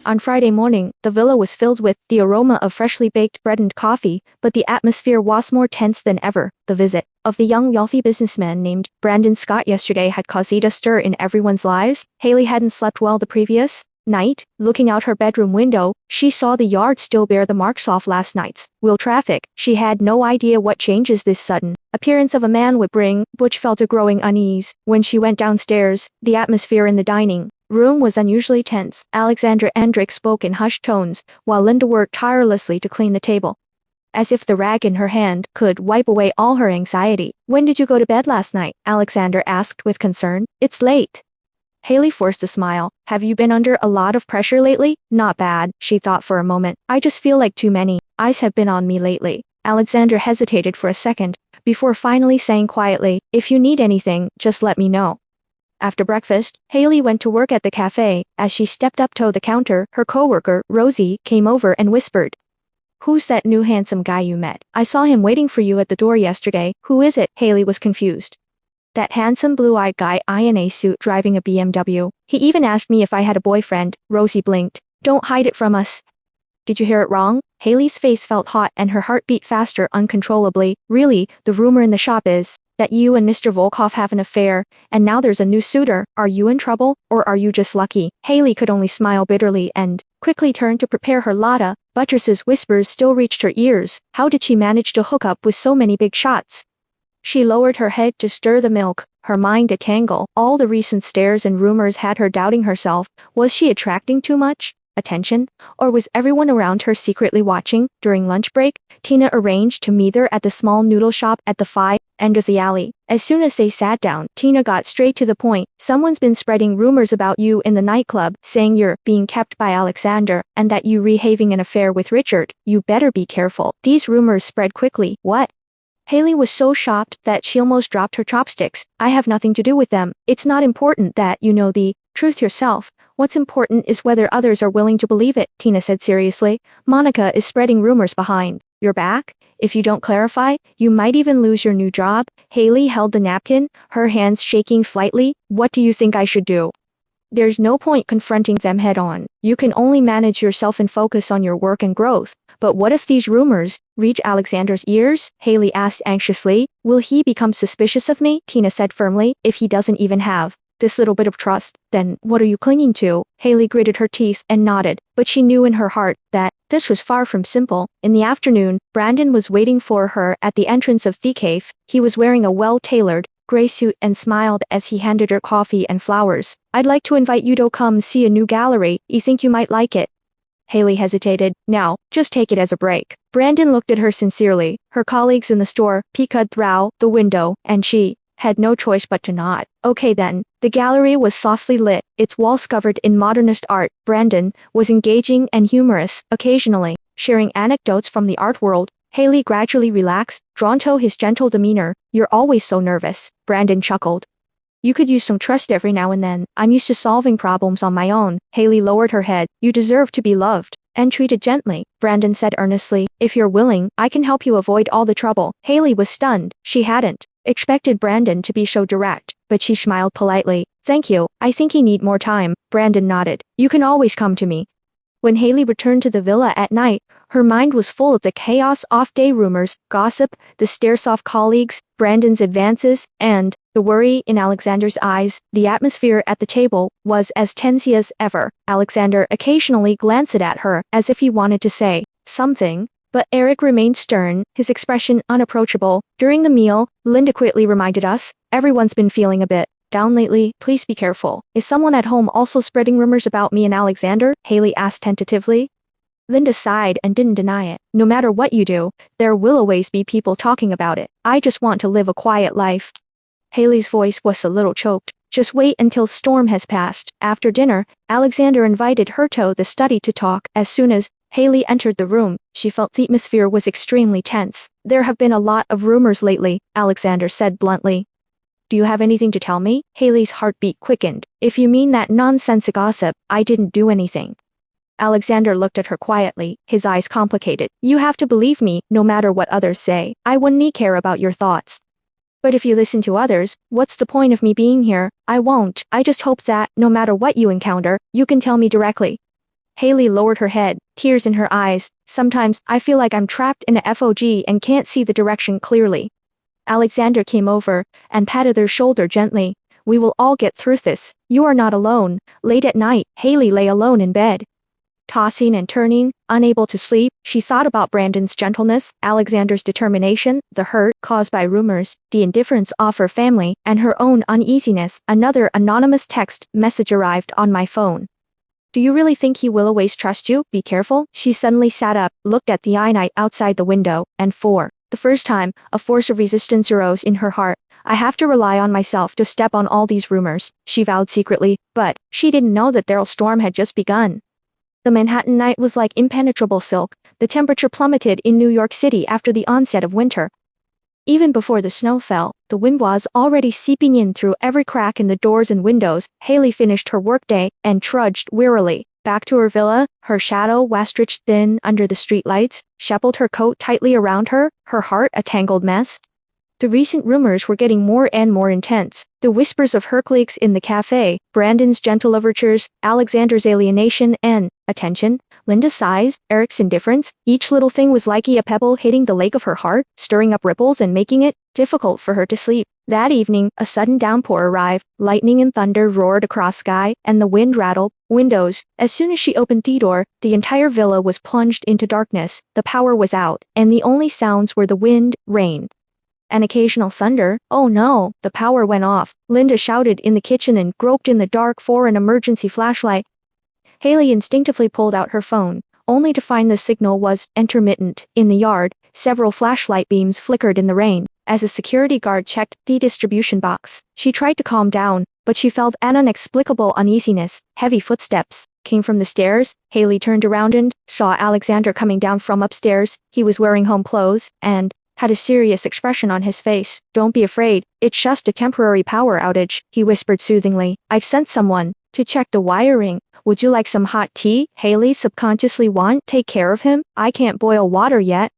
On Friday morning, the villa was filled with the aroma of freshly baked bread and coffee, but the atmosphere was more tense than ever. The visit of the young wealthy businessman named Brandon Scott yesterday had caused a stir in everyone's lives. Haley hadn't slept well the previous night. Looking out her bedroom window, she saw the yard still bear the marks of last night's wheel traffic. She had no idea what changes this sudden appearance of a man would bring. Butch felt a growing unease. When she went downstairs, the atmosphere in the dining room was unusually tense. Alexandra Endrick spoke in hushed tones, while Linda worked tirelessly to clean the table, as if the rag in her hand could wipe away all her anxiety. "When did you go to bed last night?" Alexander asked with concern. "It's late." Haley forced a smile. "Have you been under a lot of pressure lately?" "Not bad," she thought for a moment. "I just feel like too many eyes have been on me lately." Alexander hesitated for a second, before finally saying quietly, "If you need anything, just let me know." After breakfast, Haley went to work at the cafe. As she stepped up to the counter, her coworker, Rosie, came over and whispered, "Who's that new handsome guy you met? I saw him waiting for you at the door yesterday." "Who is it?" Haley was confused. "That handsome blue-eyed guy in a suit driving a BMW. He even asked me if I had a boyfriend." Rosie blinked. "Don't hide it from us." "Did you hear it wrong?" Haley's face felt hot and her heart beat faster uncontrollably. "Really, the rumor in the shop is that you and Mr. Volkov have an affair, and now there's a new suitor. Are you in trouble, or are you just lucky?" Haley could only smile bitterly and quickly turned to prepare her latte. Buttress's whispers still reached her ears. How did she manage to hook up with so many big shots? She lowered her head to stir the milk, her mind a tangle. All the recent stares and rumors had her doubting herself. Was she attracting too much attention, or was everyone around her secretly watching? During lunch break, Tina arranged to meet her at the small noodle shop at the far end of the alley. As soon as they sat down, Tina got straight to the point. "Someone's been spreading rumors about you in the nightclub, saying you're being kept by Alexander, and that you having an affair with Richard. You better be careful." These rumors spread quickly. "What?" Haley was so shocked that she almost dropped her chopsticks. "I have nothing to do with them. It's not important that you know the truth yourself. What's important is whether others are willing to believe it," Tina said seriously. "Monica is spreading rumors behind your back. If you don't clarify, you might even lose your new job." Haley held the napkin, her hands shaking slightly. "What do you think I should do?" "There's no point confronting them head on. You can only manage yourself and focus on your work and growth." "But what if these rumors reach Alexander's ears?" Haley asked anxiously. "Will he become suspicious of me?" Tina said firmly. "If he doesn't even have this little bit of trust, then what are you clinging to?" Haley gritted her teeth and nodded, but she knew in her heart that this was far from simple. In the afternoon, Brandon was waiting for her at the entrance of the cafe. He was wearing a well-tailored gray suit and smiled as he handed her coffee and flowers. "I'd like to invite you to come see a new gallery. You think you might like it?" Haley hesitated. "No, just take it as a break." Brandon looked at her sincerely. Her colleagues in the store peeked through the window, and she had no choice but to nod. "Okay then." The gallery was softly lit, its walls covered in modernist art. Brandon was engaging and humorous, occasionally sharing anecdotes from the art world. Haley gradually relaxed, drawn to his gentle demeanor. "You're always so nervous." Brandon chuckled. "You could use some trust every now and then. I'm used to solving problems on my own." Haley lowered her head. "You deserve to be loved and treated gently," Brandon said earnestly. "If you're willing, I can help you avoid all the trouble." Haley was stunned. She hadn't expected Brandon to be so direct, but she smiled politely. "Thank you. I think he need more time." Brandon nodded. "You can always come to me." When Haley returned to the villa at night, her mind was full of the chaos of day rumors, gossip, the stares of colleagues, Brandon's advances, and the worry in Alexander's eyes. The atmosphere at the table was as tense as ever. Alexander occasionally glanced at her, as if he wanted to say something, but Eric remained stern, his expression unapproachable. During the meal, Linda quickly reminded us, "Everyone's been feeling a bit down lately. Please be careful." "Is someone at home also spreading rumors about me and Alexander?" Haley asked tentatively. Linda sighed and didn't deny it. "No matter what you do, there will always be people talking about it. I just want to live a quiet life." Haley's voice was a little choked. "Just wait until storm has passed." After dinner, Alexander invited her to the study to talk. As soon as Haley entered the room, she felt the atmosphere was extremely tense. "There have been a lot of rumors lately," Alexander said bluntly. "Do you have anything to tell me?" Haley's heartbeat quickened. "If you mean that nonsense gossip, I didn't do anything." Alexander looked at her quietly, his eyes complicated. "You have to believe me, no matter what others say. I wouldn't care about your thoughts. But if you listen to others, what's the point of me being here? I won't. I just hope that, no matter what you encounter, you can tell me directly." Haley lowered her head, tears in her eyes. Sometimes, I feel like I'm trapped in a FOG and can't see the direction clearly. Alexander came over and patted her shoulder gently. We will all get through this. You are not alone. Late at night, Haley lay alone in bed. Tossing and turning, unable to sleep, she thought about Brandon's gentleness, Alexander's determination, the hurt caused by rumors, the indifference of her family, and her own uneasiness. Another anonymous text message arrived on my phone. Do you really think he will always trust you? Be careful. She suddenly sat up, looked at the night outside the window, and for the first time, a force of resistance arose in her heart. I have to rely on myself to step on all these rumors, she vowed secretly, but she didn't know that Daryl's storm had just begun. The Manhattan night was like impenetrable silk. The temperature plummeted in New York City after the onset of winter. Even before the snow fell, the wind was already seeping in through every crack in the doors and windows. Haley finished her workday and trudged wearily back to her villa, her shadow stretched thin under the streetlights, shuffled her coat tightly around her heart a tangled mess. The recent rumors were getting more and more intense. The whispers of her colleagues in the cafe, Brandon's gentle overtures, Alexander's alienation, and, attention, Linda's sighs, Eric's indifference. Each little thing was like a pebble hitting the lake of her heart, stirring up ripples and making it difficult for her to sleep. That evening, a sudden downpour arrived, lightning and thunder roared across sky, and the wind rattled windows. As soon as she opened the door, the entire villa was plunged into darkness. The power was out, and the only sounds were the wind, rain, and occasional thunder. Oh no, the power went off. Linda shouted in the kitchen and groped in the dark for an emergency flashlight. Haley instinctively pulled out her phone, only to find the signal was intermittent. In the yard, several flashlight beams flickered in the rain. As a security guard checked the distribution box, she tried to calm down, but she felt an inexplicable uneasiness. Heavy footsteps came from the stairs. Haley turned around and saw Alexander coming down from upstairs. He was wearing home clothes and had a serious expression on his face. Don't be afraid, it's just a temporary power outage, he whispered soothingly. I've sent someone to check the wiring. Would you like some hot tea? Haley subconsciously take care of him? I can't boil water yet.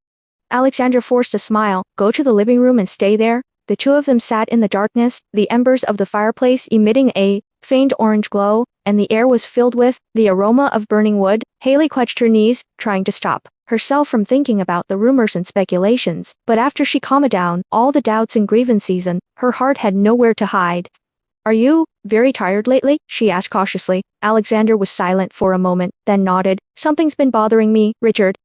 Alexander forced a smile. Go to the living room and stay there. The two of them sat in the darkness, the embers of the fireplace emitting a faint orange glow, and the air was filled with the aroma of burning wood. Haley clutched her knees, trying to stop herself from thinking about the rumors and speculations, but after she calmed down all the doubts and grievances, her heart had nowhere to hide. Are you very tired lately? She asked cautiously. Alexander was silent for a moment, then nodded. Something's been bothering me, Richard's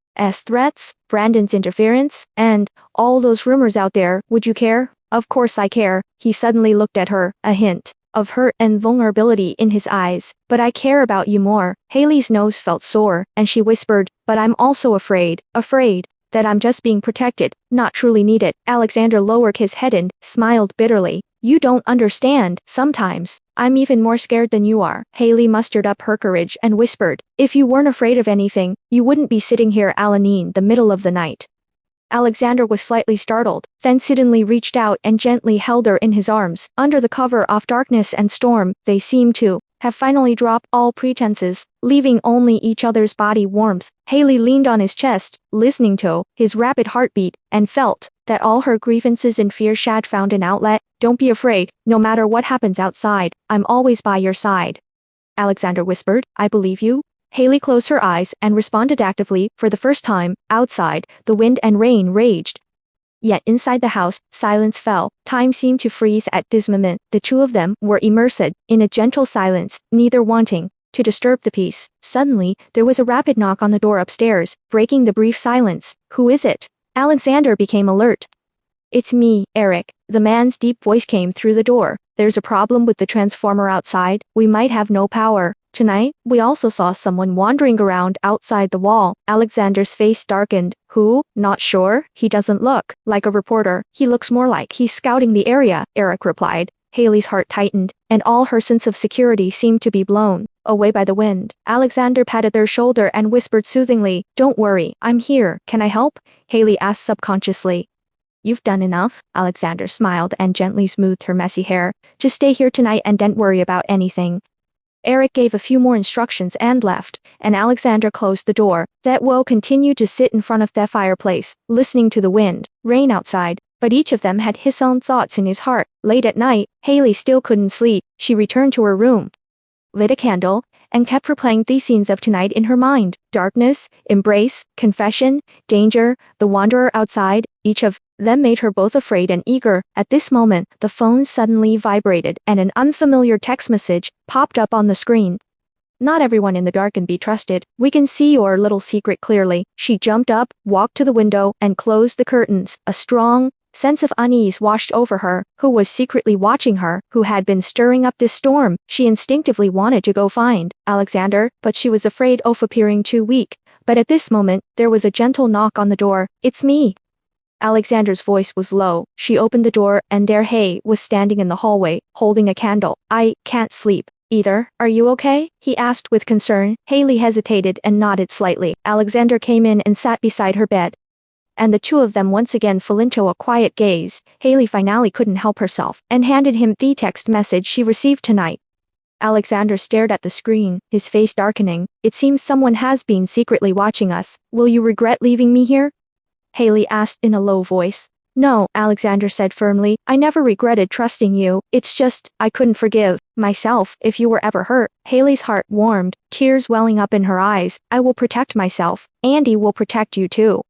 threats, Brandon's interference, and all those rumors out there. Would you care? Of course I care. He suddenly looked at her, a hint of hurt and vulnerability in his eyes. But I care about you more. Haley's nose felt sore, and she whispered, but I'm also afraid that I'm just being protected, not truly needed. Alexander lowered his head and smiled bitterly. You don't understand. Sometimes, I'm even more scared than you are. Haley mustered up her courage and whispered, if you weren't afraid of anything, you wouldn't be sitting here alone in the middle of the night. Alexander was slightly startled, then suddenly reached out and gently held her in his arms. Under the cover of darkness and storm, they seemed to have finally dropped all pretenses, leaving only each other's body warmth. Haley leaned on his chest, listening to his rapid heartbeat, and felt that all her grievances and fears had found an outlet. Don't be afraid, no matter what happens outside, I'm always by your side. Alexander whispered, I believe you. Haley closed her eyes and responded actively. For the first time, outside, the wind and rain raged. Yet inside the house, silence fell. Time seemed to freeze at this moment. The two of them were immersed in a gentle silence, neither wanting to disturb the peace. Suddenly, there was a rapid knock on the door upstairs, breaking the brief silence. Who is it? Alexander became alert. It's me, Eric. The man's deep voice came through the door. There's a problem with the transformer outside. We might have no power tonight. We also saw someone wandering around outside the wall. Alexander's face darkened. Who? Not sure. He doesn't look like a reporter. He looks more like he's scouting the area, Eric replied. Haley's heart tightened, and all her sense of security seemed to be blown away by the wind. Alexander patted their shoulder and whispered soothingly, Don't worry, I'm here. Can I help? Haley asked subconsciously. You've done enough. Alexander smiled and gently smoothed her messy hair. Just stay here tonight and don't worry about anything. Eric gave a few more instructions and left, and Alexander closed the door. That Woe continued to sit in front of the fireplace, listening to the wind, rain outside, but each of them had his own thoughts in his heart. Late at night, Haley still couldn't sleep. She returned to her room, lit a candle, and kept replaying the scenes of tonight in her mind. Darkness, embrace, confession, danger, the wanderer outside, each of them made her both afraid and eager. At this moment, the phone suddenly vibrated and an unfamiliar text message popped up on the screen. Not everyone in the dark can be trusted. We can see your little secret clearly. She jumped up, walked to the window, and closed the curtains. A strong sense of unease washed over her. Who was secretly watching her? Who had been stirring up this storm? She instinctively wanted to go find Alexander, but she was afraid of appearing too weak. But at this moment, there was a gentle knock on the door. "It's me." Alexander's voice was low. She opened the door, and there Hay was standing in the hallway, holding a candle. "I can't sleep. Either. Are you okay?" he asked with concern. Haley hesitated and nodded slightly. Alexander came in and sat beside her bed. And the two of them once again fell into a quiet gaze. Haley finally couldn't help herself, and handed him the text message she received tonight. Alexander stared at the screen, his face darkening. "It seems someone has been secretly watching us. Will you regret leaving me here?" Haley asked in a low voice. "No," Alexander said firmly. "I never regretted trusting you. It's just, I couldn't forgive myself if you were ever hurt." Haley's heart warmed, tears welling up in her eyes. "I will protect myself. Andy will protect you too."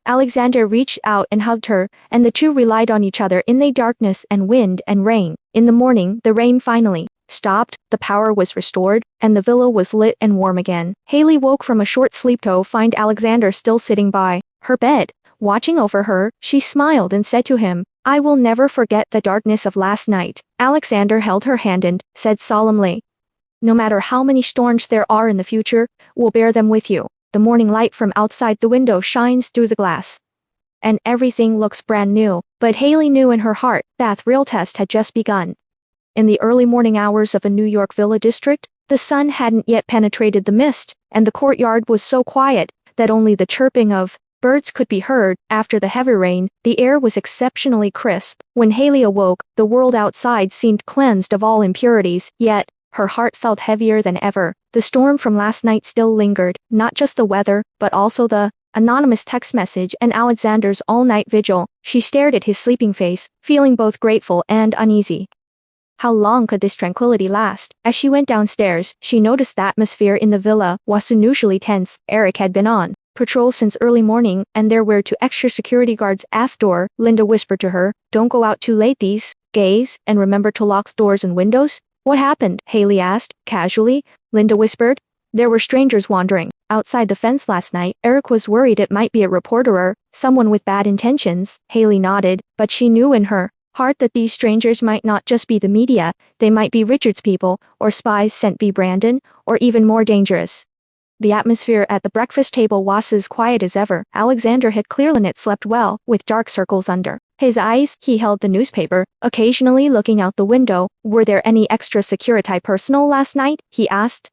Alexander reached out and hugged her, and the two relied on each other in the darkness and wind and rain. In the morning, the rain finally stopped, the power was restored, and the villa was lit and warm again. Haley woke from a short sleep to find Alexander still sitting by her bed. Watching over her, she smiled and said to him, "I will never forget the darkness of last night." Alexander held her hand and said solemnly, "No matter how many storms there are in the future, we'll bear them with you." The morning light from outside the window shines through the glass, and everything looks brand new. But Haley knew in her heart that the real test had just begun. In the early morning hours of a New York villa district, the sun hadn't yet penetrated the mist, and the courtyard was so quiet that only the chirping of birds could be heard. After the heavy rain, the air was exceptionally crisp. When Haley awoke, the world outside seemed cleansed of all impurities, yet her heart felt heavier than ever. The storm from last night still lingered, not just the weather, but also the anonymous text message and Alexander's all-night vigil. She stared at his sleeping face, feeling both grateful and uneasy. How long could this tranquility last? As she went downstairs, she noticed the atmosphere in the villa was unusually tense. Eric had been on patrol since early morning, and there were 2 extra security guards at the door. Linda whispered to her, "Don't go out too late these days, and remember to lock doors and windows." "What happened?" Haley asked, casually. Linda whispered, "There were strangers wandering outside the fence last night." Eric was worried it might be a reporter or someone with bad intentions. Haley nodded, but she knew in her heart that these strangers might not just be the media, they might be Richard's people, or spies sent by Brandon, or even more dangerous. The atmosphere at the breakfast table was as quiet as ever. Alexander had clearly not slept well, with dark circles under his eyes. He held the newspaper, occasionally looking out the window. "Were there any extra security personnel last night?" he asked.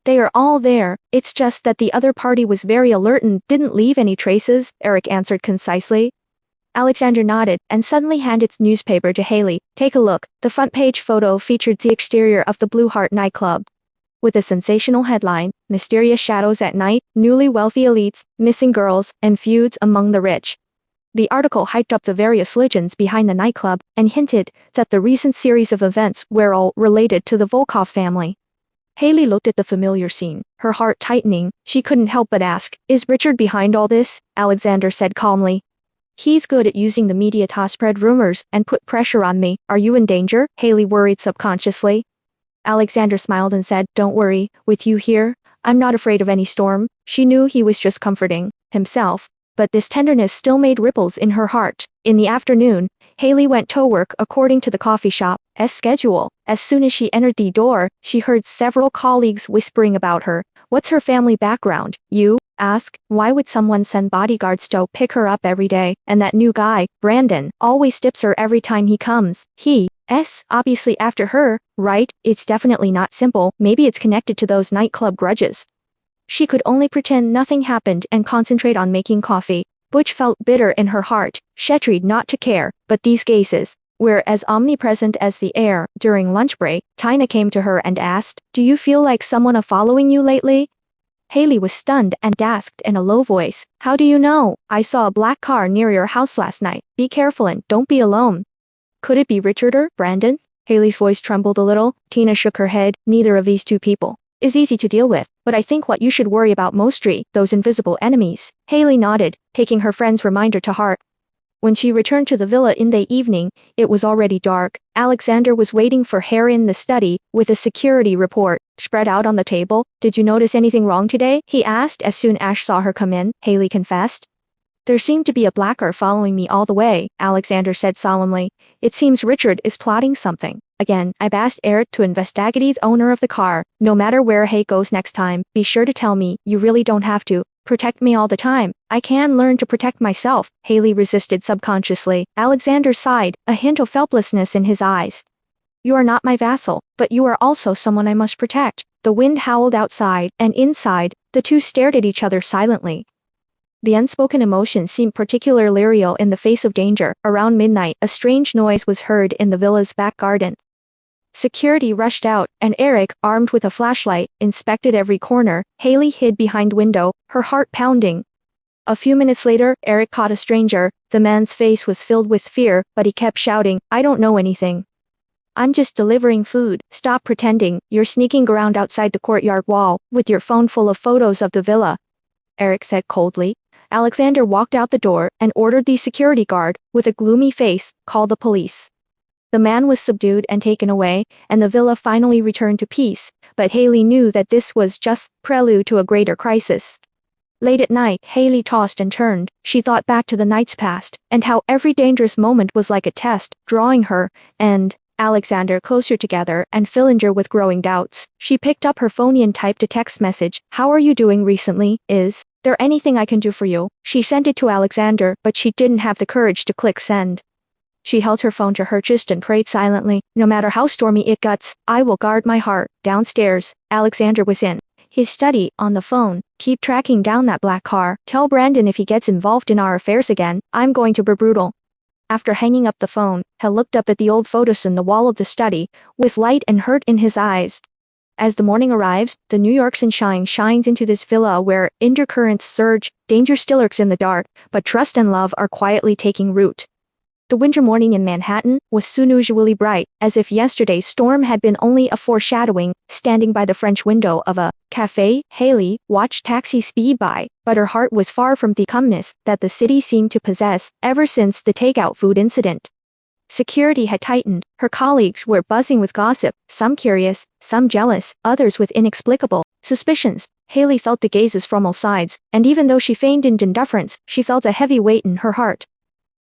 "They are all there. It's just that the other party was very alert and didn't leave any traces," Eric answered concisely. Alexander nodded and suddenly handed the newspaper to Haley. "Take a look." The front page photo featured the exterior of the Blue Heart nightclub, with a sensational headline, "Mysterious Shadows at Night, Newly Wealthy Elites, Missing Girls, and Feuds Among the Rich." The article hyped up the various legends behind the nightclub, and hinted that the recent series of events were all related to the Volkov family. Haley looked at the familiar scene, her heart tightening. She couldn't help but ask, "Is Richard behind all this?" Alexander said calmly. "He's good at using the media to spread rumors and put pressure on me." "Are you in danger?" Haley worried subconsciously. Alexander smiled and said, "Don't worry, with you here, I'm not afraid of any storm." She knew he was just comforting himself, but this tenderness still made ripples in her heart. In the afternoon, Haley went to work according to the coffee shop's schedule. As soon as she entered the door, she heard several colleagues whispering about her. "What's her family background?" "You ask, why would someone send bodyguards to pick her up every day? And that new guy, Brandon, always tips her every time he comes. He's obviously after her, right? It's definitely not simple. Maybe it's connected to those nightclub grudges." She could only pretend nothing happened and concentrate on making coffee. Butch felt bitter in her heart. She tried not to care, but these gazes were as omnipresent as the air. During lunch break, Tina came to her and asked, "Do you feel like someone is following you lately?" Haley was stunned and asked in a low voice, "How do you know?" "I saw a black car near your house last night. Be careful and don't be alone." "Could it be Richard or Brandon?" Haley's voice trembled a little. Tina shook her head. Neither of these two people is easy to deal with, but I think what you should worry about mostly, those invisible enemies. Haley nodded, taking her friend's reminder to heart. When she returned to the villa in the evening, it was already dark. Alexander was waiting for her in the study, with a security report spread out on the table. Did you notice anything wrong today? He asked as soon as saw her come in. Haley confessed. There seemed to be a black car following me all the way, Alexander said solemnly. It seems Richard is plotting something. Again, I've asked Eric to investigate the owner of the car. No matter where he goes next time, be sure to tell me. You really don't have to protect me all the time. I can learn to protect myself. Haley resisted subconsciously. Alexander sighed, a hint of helplessness in his eyes. You are not my vassal, but you are also someone I must protect. The wind howled outside, and inside, the two stared at each other silently. The unspoken emotion seemed particularly real in the face of danger. Around midnight, a strange noise was heard in the villa's back garden. Security rushed out, and Eric, armed with a flashlight, inspected every corner. Haley hid behind window, her heart pounding. A few minutes later, Eric caught a stranger. The man's face was filled with fear, but he kept shouting, I don't know anything. I'm just delivering food. Stop pretending. You're sneaking around outside the courtyard wall, with your phone full of photos of the villa, Eric said coldly. Alexander walked out the door, and ordered the security guard, with a gloomy face, call the police. The man was subdued and taken away, and the villa finally returned to peace, but Haley knew that this was just prelude to a greater crisis. Late at night, Haley tossed and turned. She thought back to the nights past, and how every dangerous moment was like a test, drawing her, and Alexander closer together, and Fillinger with growing doubts. She picked up her phone and typed a text message. How are you doing recently? Is there anything I can do for you? She sent it to Alexander, but she didn't have the courage to click send. She held her phone to her chest and prayed silently. No matter how stormy it gets, I will guard my heart. Downstairs, Alexander was in his study, on the phone. Keep tracking down that black car. Tell Brandon if he gets involved in our affairs again, I'm going to be brutal. After hanging up the phone, Hal looked up at the old photos in the wall of the study, with light and hurt in his eyes. As the morning arrives, the New York sunshine shines into this villa where undercurrents surge, danger still lurks in the dark, but trust and love are quietly taking root. The winter morning in Manhattan was soon unusually bright, as if yesterday's storm had been only a foreshadowing. Standing by the French window of a cafe, Haley watched taxis speed by, but her heart was far from the calmness that the city seemed to possess ever since the takeout food incident. Security had tightened, her colleagues were buzzing with gossip, some curious, some jealous, others with inexplicable suspicions. Haley felt the gazes from all sides, and even though she feigned indifference, she felt a heavy weight in her heart.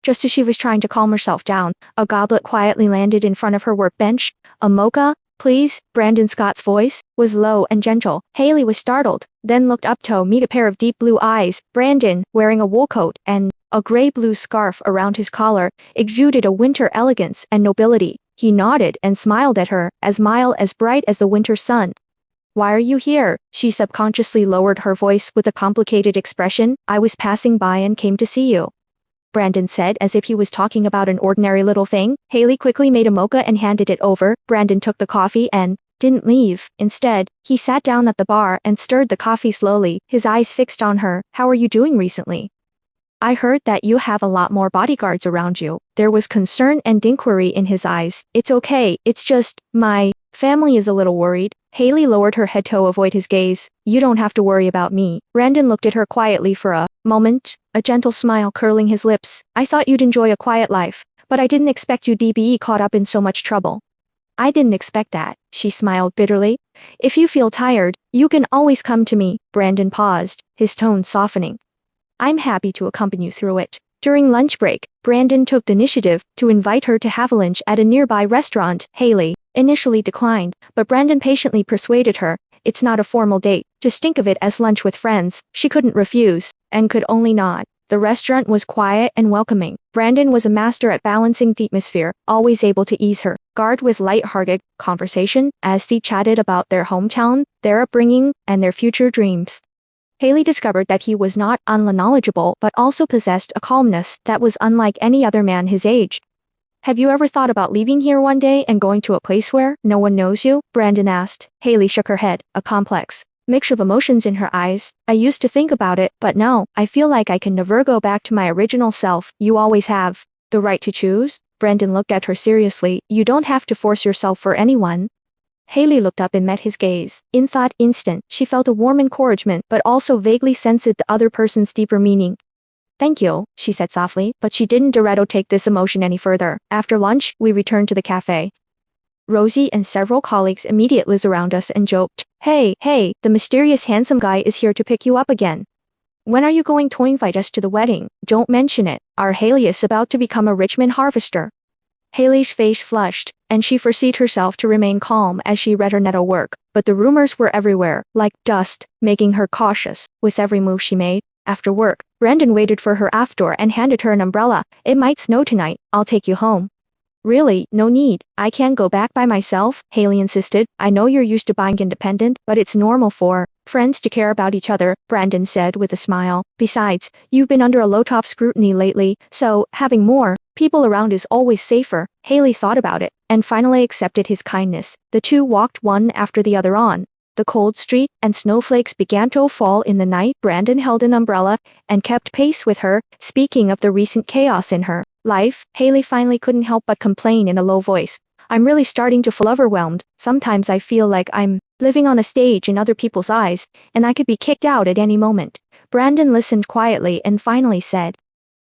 Just as she was trying to calm herself down, a goblet quietly landed in front of her workbench. A mocha, please? Brandon Scott's voice was low and gentle. Haley was startled, then looked up to meet a pair of deep blue eyes. Brandon, wearing a wool coat and a gray-blue scarf around his collar, exuded a winter elegance and nobility. He nodded and smiled at her, as mild as bright as the winter sun. Why are you here? She subconsciously lowered her voice with a complicated expression. I was passing by and came to see you, Brandon said as if he was talking about an ordinary little thing. Haley quickly made a mocha and handed it over. Brandon took the coffee and didn't leave. Instead, he sat down at the bar and stirred the coffee slowly, his eyes fixed on her. How are you doing recently? I heard that you have a lot more bodyguards around you. There was concern and inquiry in his eyes. It's okay, it's just, my family is a little worried. Haley lowered her head to avoid his gaze. You don't have to worry about me. Brandon looked at her quietly for a moment, a gentle smile curling his lips. I thought you'd enjoy a quiet life, but I didn't expect you'd be caught up in so much trouble. I didn't expect that, she smiled bitterly. If you feel tired, you can always come to me. Brandon paused, his tone softening. I'm happy to accompany you through it. During lunch break, Brandon took the initiative to invite her to have lunch at a nearby restaurant. Haley initially declined, but Brandon patiently persuaded her. It's not a formal date, just think of it as lunch with friends. She couldn't refuse, and could only nod. The restaurant was quiet and welcoming. Brandon was a master at balancing the atmosphere, always able to ease her guard with light-hearted conversation as they chatted about their hometown, their upbringing, and their future dreams. Haley discovered that he was not only knowledgeable but also possessed a calmness that was unlike any other man his age. Have you ever thought about leaving here one day and going to a place where no one knows you? Brandon asked. Haley shook her head, a complex mix of emotions in her eyes. I used to think about it, but no, I feel like I can never go back to my original self. You always have the right to choose, Brandon looked at her seriously. You don't have to force yourself for anyone. Haley looked up and met his gaze. In that instant, she felt a warm encouragement but also vaguely sensed the other person's deeper meaning. Thank you, she said softly, but she didn't take this emotion any further. After lunch, we returned to the cafe. Rosie and several colleagues immediately was around us and joked, hey, the mysterious handsome guy is here to pick you up again. When are you going to invite us to the wedding? Don't mention it. Our Haley is about to become a Richmond harvester. Haley's face flushed, and she forced herself to remain calm as she read her network, but the rumors were everywhere, like dust, making her cautious. With every move she made, after work, Brandon waited for her outdoor and handed her an umbrella. It might snow tonight, I'll take you home. Really, no need, I can't go back by myself, Haley insisted. I know you're used to being independent, but it's normal for friends to care about each other, Brandon said with a smile. Besides, you've been under a lot of scrutiny lately, so having more people around is always safer. Haley thought about it, and finally accepted his kindness. The two walked one after the other on the cold street, and snowflakes began to fall in the night. Brandon held an umbrella and kept pace with her. Speaking of the recent chaos in her life, Haley finally couldn't help but complain in a low voice. I'm really starting to feel overwhelmed. Sometimes I feel like I'm living on a stage in other people's eyes, and I could be kicked out at any moment. Brandon listened quietly and finally said,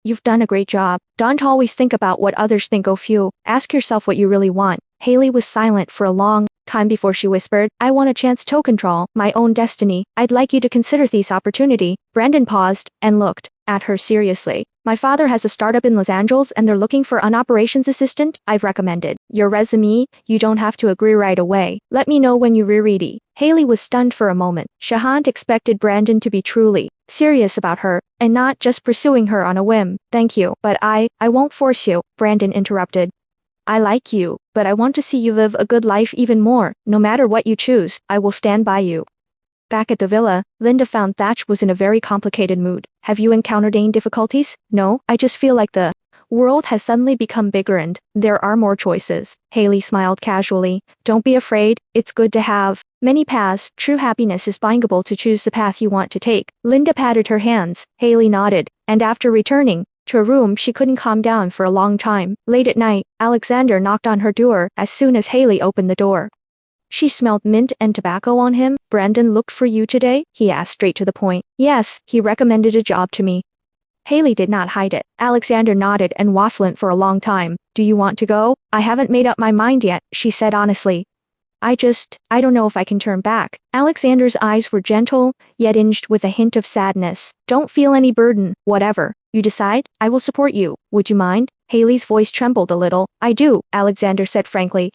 You've done a great job. Don't always think about what others think of you. Ask yourself what you really want. Haley was silent for a long time before she whispered, I want a chance to control my own destiny. I'd like you to consider this opportunity. Brandon paused and looked at her seriously. My father has a startup in Los Angeles and they're looking for an operations assistant. I've recommended your resume. You don't have to agree right away. Let me know when you're ready. Haley was stunned for a moment. She hadn't expected Brandon to be truly serious about her, and not just pursuing her on a whim. Thank you, but I won't force you, Brandon interrupted. I like you, but I want to see you live a good life even more. No matter what you choose, I will stand by you. Back at the villa, Linda found Thatch was in a very complicated mood. Have you encountered any difficulties? No, I just feel like the world has suddenly become bigger and there are more choices. Haley smiled casually. Don't be afraid, it's good to have many paths. True happiness is being able to choose the path you want to take. Linda patted her hands. Haley nodded, and after returning to her room she couldn't calm down for a long time. Late at night, Alexander knocked on her door. As soon as Haley opened the door, she smelled mint and tobacco on him. Brandon looked for you today? He asked straight to the point. Yes, he recommended a job to me. Haley did not hide it. Alexander nodded and was silent for a long time. Do you want to go? I haven't made up my mind yet, she said honestly. I don't know if I can turn back. Alexander's eyes were gentle, yet tinged with a hint of sadness. Don't feel any burden. Whatever you decide, I will support you. Would you mind? Haley's voice trembled a little. I do, Alexander said frankly.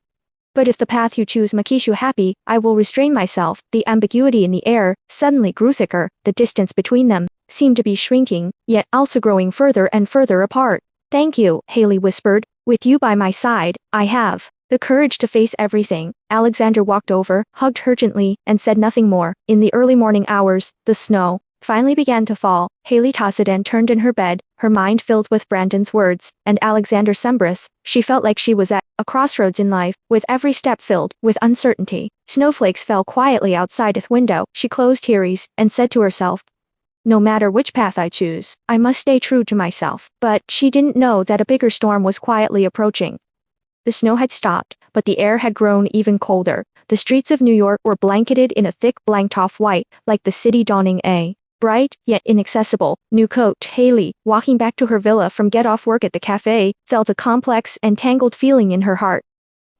But if the path you choose makes you happy, I will restrain myself. The ambiguity in the air suddenly grew thicker. The distance between them seemed to be shrinking, yet also growing further and further apart. Thank you, Haley whispered. With you by my side, I have the courage to face everything. Alexander walked over, hugged her gently, and said nothing more. In the early morning hours, the snow finally began to fall. Haley tossed and turned in her bed, her mind filled with Brandon's words, and Alexander's embrace. She felt like she was at a crossroads in life, with every step filled with uncertainty. Snowflakes fell quietly outside the window. She closed her eyes and said to herself, no matter which path I choose, I must stay true to myself. But she didn't know that a bigger storm was quietly approaching. The snow had stopped, but the air had grown even colder. The streets of New York were blanketed in a thick blanket of white, like the city donning a bright, yet inaccessible, new coat. Haley, walking back to her villa from get off work at the cafe, felt a complex and tangled feeling in her heart.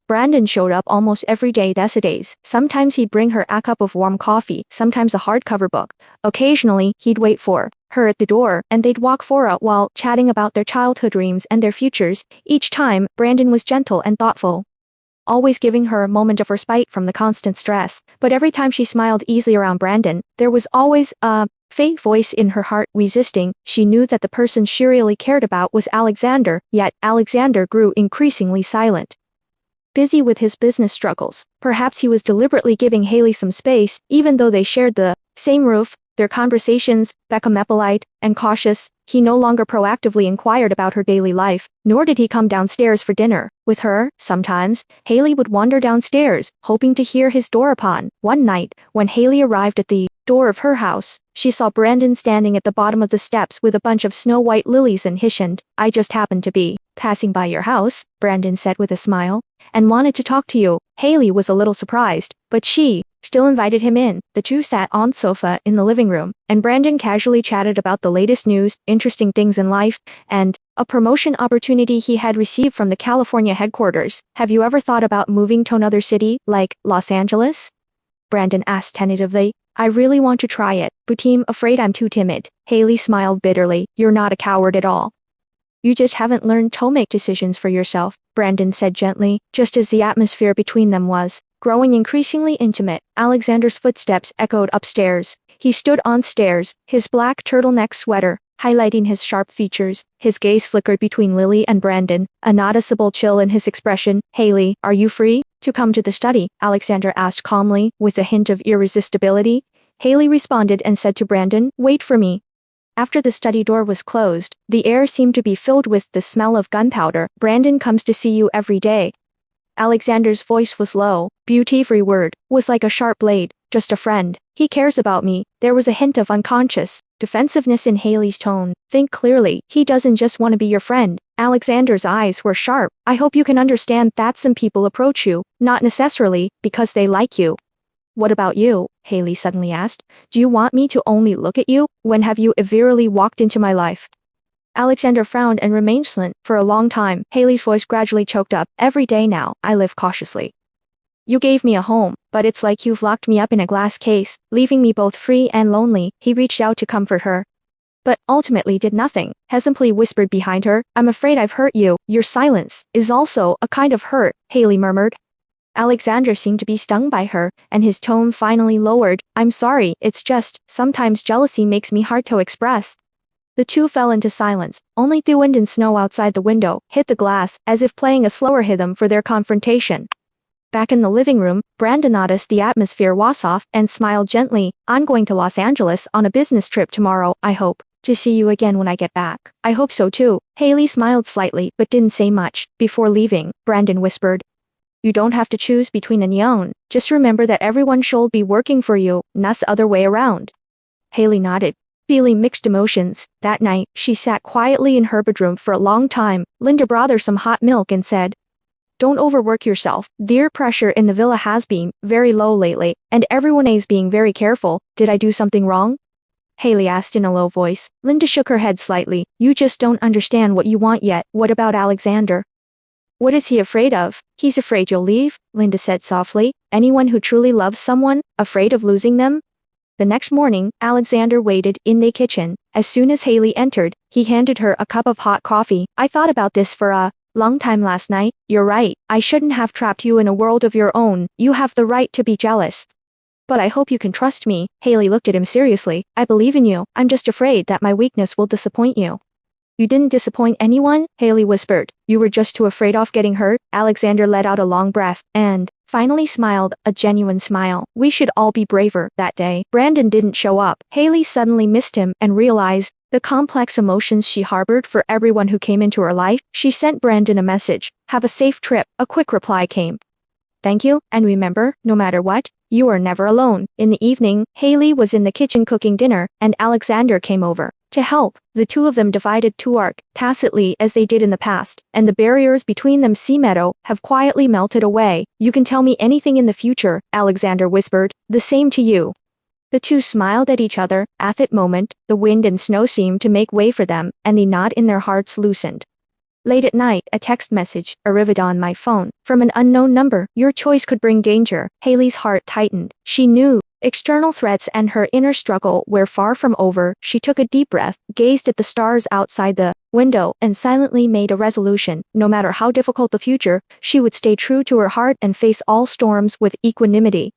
Brandon showed up almost every day these days. Sometimes he'd bring her a cup of warm coffee, sometimes a hardcover book. Occasionally, he'd wait for her at the door, and they'd walk for a while, chatting about their childhood dreams and their futures. Each time, Brandon was gentle and thoughtful, always giving her a moment of respite from the constant stress. But every time she smiled easily around Brandon, there was always a faint voice in her heart resisting. She knew that the person she really cared about was Alexander, yet Alexander grew increasingly silent. Busy with his business struggles. Perhaps he was deliberately giving Haley some space, even though they shared the same roof. Their conversations became polite and cautious. He no longer proactively inquired about her daily life, nor did he come downstairs for dinner with her. Sometimes, Haley would wander downstairs, hoping to hear his door upon. One night, when Haley arrived at the door of her house, she saw Brandon standing at the bottom of the steps with a bunch of snow-white lilies in his hand. I just happened to be Passing by your house, Brandon said with a smile, and wanted to talk to you. Haley was a little surprised, but she still invited him in. The two sat on sofa in the living room, and Brandon casually chatted about the latest news, interesting things in life, and a promotion opportunity he had received from the California headquarters. Have you ever thought about moving to another city, like Los Angeles? Brandon asked tentatively. I really want to try it, but I'm afraid I'm too timid. Haley smiled bitterly. You're not a coward at all. You just haven't learned to make decisions for yourself, Brandon said gently, just as the atmosphere between them was growing increasingly intimate. Alexander's footsteps echoed upstairs. He stood on stairs, his black turtleneck sweater highlighting his sharp features. His gaze flickered between Lily and Brandon, a noticeable chill in his expression. Haley, are you free to come to the study? Alexander asked calmly, with a hint of irresistibility. Haley responded and said to Brandon, wait for me. After the study door was closed, the air seemed to be filled with the smell of gunpowder. Brandon comes to see you every day. Alexander's voice was low. Every word was like a sharp blade. Just a friend. He cares about me. There was a hint of unconscious defensiveness in Haley's tone. Think clearly. He doesn't just want to be your friend. Alexander's eyes were sharp. I hope you can understand that some people approach you, not necessarily because they like you. What about you? Haley suddenly asked. Do you want me to only look at you? When have you ever walked into my life? Alexander frowned and remained silent for a long time. Haley's voice gradually choked up. Every day now, I live cautiously. You gave me a home, but it's like you've locked me up in a glass case, leaving me both free and lonely. He reached out to comfort her, but ultimately did nothing. Hesitantly whispered behind her, I'm afraid I've hurt you. Your silence is also a kind of hurt, Haley murmured. Alexander seemed to be stung by her, and his tone finally lowered. I'm sorry, it's just, sometimes jealousy makes me hard to express. The two fell into silence. Only the wind and snow outside the window hit the glass, as if playing a slower rhythm for their confrontation. Back in the living room, Brandon noticed the atmosphere was off and smiled gently. I'm going to Los Angeles on a business trip tomorrow. I hope to see you again when I get back. I hope so too. Haley smiled slightly but didn't say much. Before leaving, Brandon whispered, you don't have to choose between and young. Just remember that everyone should be working for you, not the other way around. Haley nodded, feeling mixed emotions. That night, she sat quietly in her bedroom for a long time. Linda brought her some hot milk and said, don't overwork yourself. Their pressure in the villa has been very low lately, and everyone is being very careful. Did I do something wrong? Haley asked in a low voice. Linda shook her head slightly. You just don't understand what you want yet. What about Alexander? What is he afraid of? He's afraid you'll leave, Linda said softly. Anyone who truly loves someone, afraid of losing them? The next morning, Alexander waited in the kitchen. As soon as Haley entered, he handed her a cup of hot coffee. I thought about this for a long time last night. You're right. I shouldn't have trapped you in a world of your own. You have the right to be jealous. But I hope you can trust me. Haley looked at him seriously. I believe in you. I'm just afraid that my weakness will disappoint you. You didn't disappoint anyone? Haley whispered. You were just too afraid of getting hurt? Alexander let out a long breath, and finally smiled, a genuine smile. We should all be braver. That day, Brandon didn't show up. Haley suddenly missed him and realized the complex emotions she harbored for everyone who came into her life. She sent Brandon a message. Have a safe trip. A quick reply came. Thank you, and remember, no matter what, you are never alone. In the evening, Haley was in the kitchen cooking dinner, and Alexander came over to help. The two of them divided to work, tacitly as they did in the past, and the barriers between them have quietly melted away. You can tell me anything in the future, Alexander whispered. The same to you. The two smiled at each other. At that moment, the wind and snow seemed to make way for them, and the knot in their hearts loosened. Late at night, a text message arrived on my phone from an unknown number. Your choice could bring danger. Haley's heart tightened. She knew external threats and her inner struggle were far from over. She took a deep breath, gazed at the stars outside the window, and silently made a resolution. No matter how difficult the future, she would stay true to her heart and face all storms with equanimity.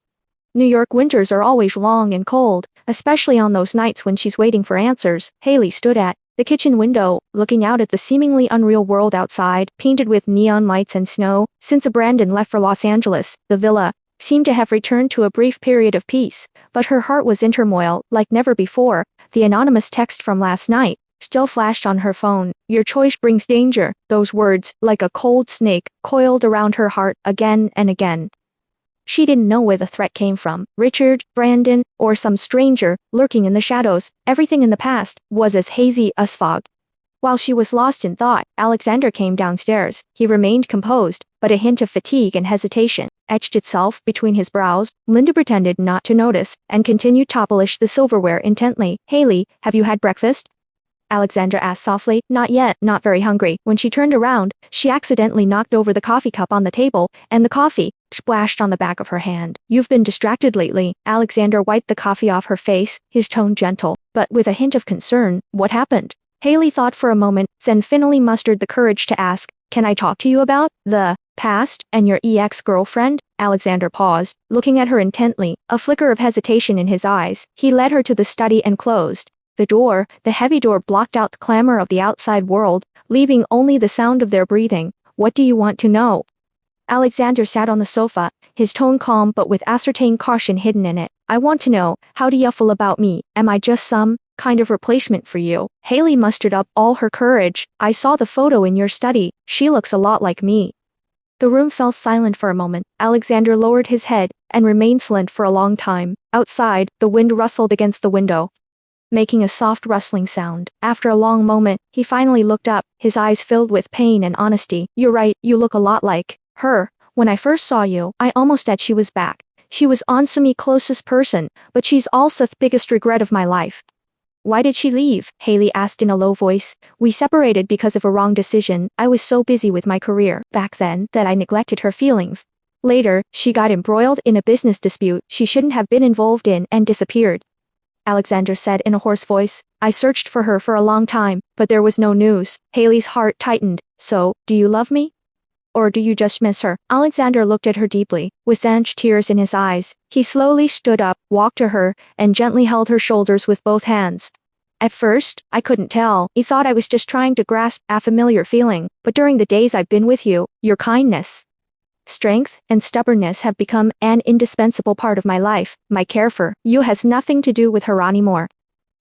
New York winters are always long and cold, especially on those nights when she's waiting for answers. Haley stood at the kitchen window, looking out at the seemingly unreal world outside, painted with neon lights and snow. Since Brandon left for Los Angeles, the villa seemed to have returned to a brief period of peace, but her heart was in turmoil like never before. The anonymous text from last night still flashed on her phone. Your choice brings danger. Those words, like a cold snake, coiled around her heart again and again. She didn't know where the threat came from, Richard, Brandon, or some stranger lurking in the shadows. Everything in the past was as hazy as fog. While she was lost in thought, Alexander came downstairs. He remained composed, but a hint of fatigue and hesitation etched itself between his brows. Linda pretended not to notice, and continued to polish the silverware intently. Haley, have you had breakfast? Alexander asked softly. Not yet, not very hungry. When she turned around, she accidentally knocked over the coffee cup on the table, and the coffee splashed on the back of her hand. You've been distracted lately. Alexander wiped the coffee off her face, his tone gentle, but with a hint of concern. What happened? Haley thought for a moment, then finally mustered the courage to ask, can I talk to you about the past and your ex-girlfriend? Alexander paused, looking at her intently, a flicker of hesitation in his eyes. He led her to the study and closed the heavy door blocked out the clamor of the outside world, leaving only the sound of their breathing. What do you want to know? Alexander sat on the sofa, his tone calm but with ascertained caution hidden in it. I want to know, how do you feel about me? Am I just some kind of replacement for you? Haley mustered up all her courage. I saw the photo in your study. She looks a lot like me. The room fell silent for a moment. Alexander lowered his head and remained silent for a long time. Outside, the wind rustled against the window, making a soft rustling sound. After a long moment, he finally looked up, his eyes filled with pain and honesty. You're right, you look a lot like her. When I first saw you, I almost thought she was back. She was honestly me closest person, but she's also the biggest regret of my life. Why did she leave? Haley asked in a low voice. We separated because of a wrong decision. I was so busy with my career back then that I neglected her feelings. Later, she got embroiled in a business dispute she shouldn't have been involved in and disappeared. Alexander said in a hoarse voice. I searched for her for a long time, but there was no news. Haley's heart tightened. So, do you love me? Or do you just miss her? Alexander looked at her deeply, with tears in his eyes. He slowly stood up, walked to her, and gently held her shoulders with both hands. At first, I couldn't tell. He thought I was just trying to grasp a familiar feeling, but during the days I've been with you, your kindness, strength, and stubbornness have become an indispensable part of my life. My care for you has nothing to do with her anymore.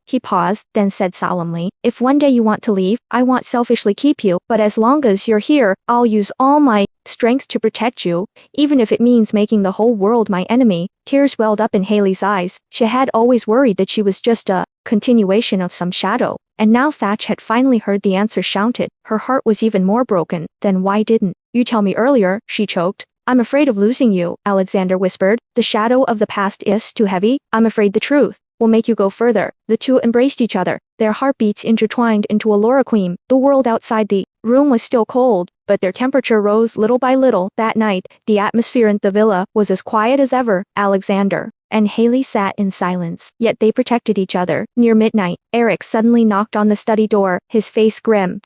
He paused, then said solemnly, if one day you want to leave, I won't selfishly keep you, but as long as you're here, I'll use all my strength to protect you, even if it means making the whole world my enemy. Tears welled up in Haley's eyes. She had always worried that she was just a continuation of some shadow, and now Thatch had finally heard the answer shouted. Her heart was even more broken. Then why didn't you tell me earlier? She choked. I'm afraid of losing you, Alexander whispered. The shadow of the past is too heavy. I'm afraid the truth will make you go further. The two embraced each other, their heartbeats intertwined into a loraquim. The world outside the room was still cold, but their temperature rose little by little. That night, the atmosphere in the villa was as quiet as ever. Alexander and Haley sat in silence, yet they protected each other. Near midnight, Eric suddenly knocked on the study door, his face grim.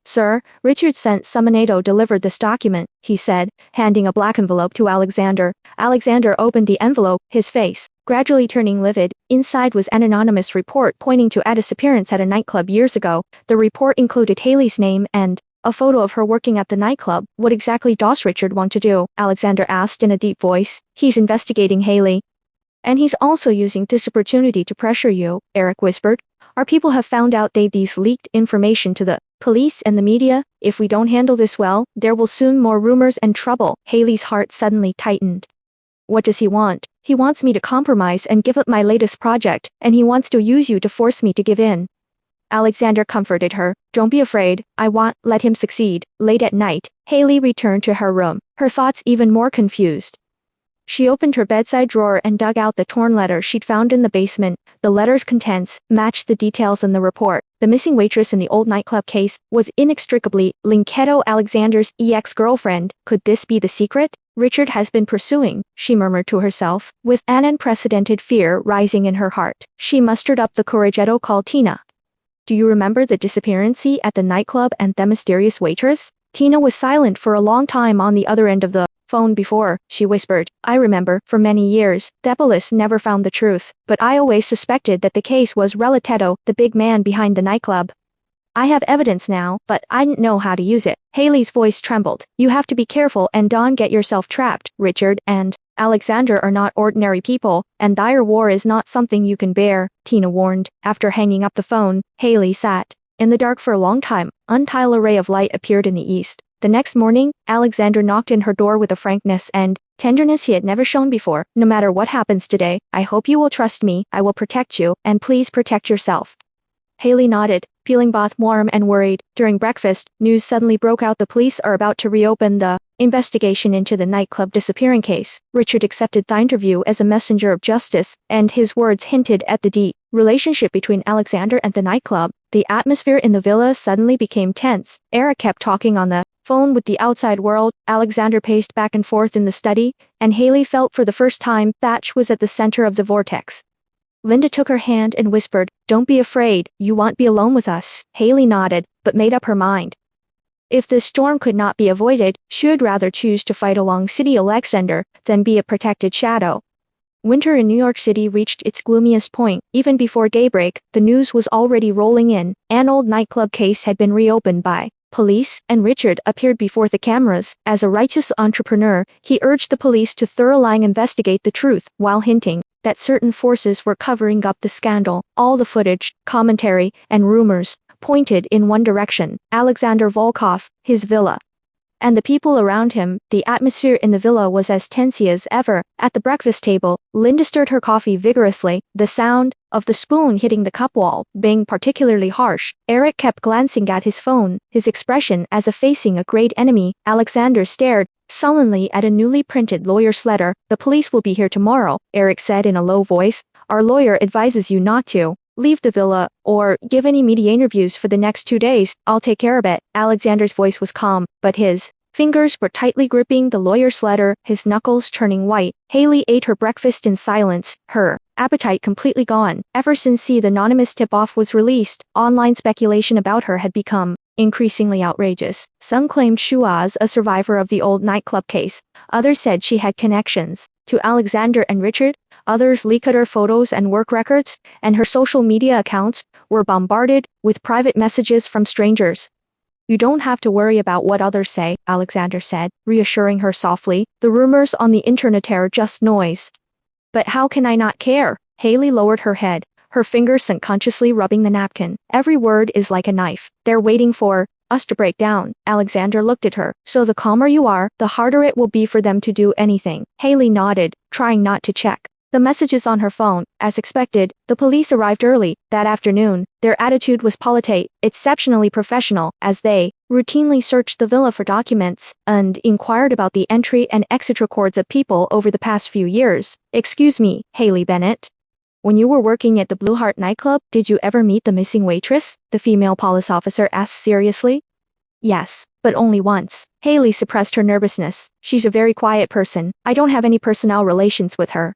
Sir, Richard sent Sumanado delivered this document, he said, handing a black envelope to Alexander. Alexander opened the envelope, his face gradually turning livid. Inside was an anonymous report pointing to a disappearance at a nightclub years ago. The report included Haley's name and a photo of her working at the nightclub. What exactly does Richard want to do? Alexander asked in a deep voice. He's investigating Haley. And he's also using this opportunity to pressure you, Eric whispered. Our people have found out these leaked information to the police and the media. If we don't handle this well, there will soon more rumors and trouble. Haley's heart suddenly tightened. What does he want? He wants me to compromise and give up my latest project, and he wants to use you to force me to give in. Alexander comforted her. Don't be afraid, I won't let him succeed. Late at night, Haley returned to her room, her thoughts even more confused. She opened her bedside drawer and dug out the torn letter she'd found in the basement. The letter's contents matched the details in the report. The missing waitress in the old nightclub case was inextricably linked to Alexander's ex-girlfriend. Could this be the secret Richard has been pursuing? She murmured to herself, with an unprecedented fear rising in her heart. She mustered up the courage to call Tina. Do you remember the disappearance at the nightclub and the mysterious waitress? Tina was silent for a long time on the other end of the phone before she whispered. I remember, for many years, the police never found the truth, but I always suspected that the case was related, the big man behind the nightclub. I have evidence now, but I didn't know how to use it. Haley's voice trembled. You have to be careful and don't get yourself trapped. Richard and Alexander are not ordinary people, and their war is not something you can bear, Tina warned. After hanging up the phone, Haley sat in the dark for a long time. Until a ray of light appeared in the east. The next morning, Alexander knocked in her door with a frankness and tenderness he had never shown before. No matter what happens today, I hope you will trust me. I will protect you, and please protect yourself. Haley nodded, feeling both warm and worried. During breakfast, news suddenly broke out the police are about to reopen the investigation into the nightclub disappearing case. Richard accepted the interview as a messenger of justice, and his words hinted at the deep relationship between Alexander and the nightclub. The atmosphere in the villa suddenly became tense. Eric kept talking on the phone with the outside world. Alexander paced back and forth in the study, and Haley felt for the first time Thatch was at the center of the vortex. Linda took her hand and whispered, "Don't be afraid, you won't be alone with us." Haley nodded, but made up her mind. If this storm could not be avoided, she would rather choose to fight alongside Alexander than be a protected shadow. Winter in New York City reached its gloomiest point. Even before daybreak, the news was already rolling in. An old nightclub case had been reopened by police, and Richard appeared before the cameras. As a righteous entrepreneur, he urged the police to thoroughly investigate the truth, while hinting that certain forces were covering up the scandal. All the footage, commentary, and rumors pointed in one direction: Alexander Volkov, his villa, and the people around him. The atmosphere in the villa was as tense as ever. At the breakfast table, Linda stirred her coffee vigorously, the sound of the spoon hitting the cup wall being particularly harsh. Eric kept glancing at his phone, his expression as if facing a great enemy. Alexander stared sullenly at a newly printed lawyer's letter. "The police will be here tomorrow," Eric said in a low voice. "Our lawyer advises you not to leave the villa or give any media interviews for the next 2 days. I'll take care of it." Alexander's voice was calm, but his fingers were tightly gripping the lawyer's letter, his knuckles turning white. Haley ate her breakfast in silence, her appetite completely gone. Ever since the anonymous tip-off was released, online speculation about her had become increasingly outrageous. Some claimed she was a survivor of the old nightclub case. Others said she had connections to Alexander and Richard. Others leaked her photos and work records, and her social media accounts were bombarded with private messages from strangers. "You don't have to worry about what others say," Alexander said, reassuring her softly. "The rumors on the internet are just noise." "But how can I not care?" Haley lowered her head, her fingers subconsciously rubbing the napkin. "Every word is like a knife. They're waiting for us to break down." Alexander looked at her. "So the calmer you are, the harder it will be for them to do anything." Haley nodded, trying not to check the messages on her phone. As expected, the police arrived early that afternoon. Their attitude was polite, exceptionally professional, as they routinely searched the villa for documents and inquired about the entry and exit records of people over the past few years. "Excuse me, Haley Bennett. When you were working at the Blue Heart nightclub, did you ever meet the missing waitress?" the female police officer asked seriously. "Yes, but only once." Haley suppressed her nervousness. "She's a very quiet person. I don't have any personal relations with her."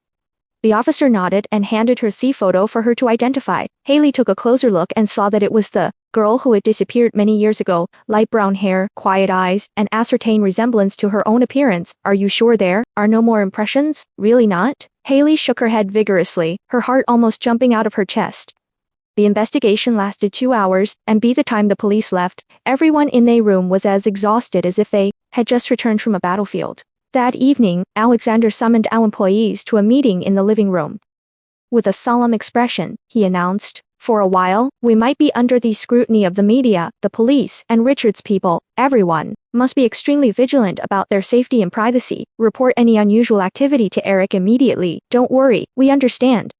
The officer nodded and handed her the photo for her to identify. Haley took a closer look and saw that it was the girl who had disappeared many years ago. Light brown hair, quiet eyes, and ascertained resemblance to her own appearance. "Are you sure there are no more impressions?" "Really not?" Haley shook her head vigorously, her heart almost jumping out of her chest. The investigation lasted 2 hours, and by the time the police left, everyone in the room was as exhausted as if they had just returned from a battlefield. That evening, Alexander summoned our employees to a meeting in the living room. With a solemn expression, he announced, "For a while, we might be under the scrutiny of the media, the police, and Richard's people. Everyone must be extremely vigilant about their safety and privacy. Report any unusual activity to Eric immediately." "Don't worry, we understand,"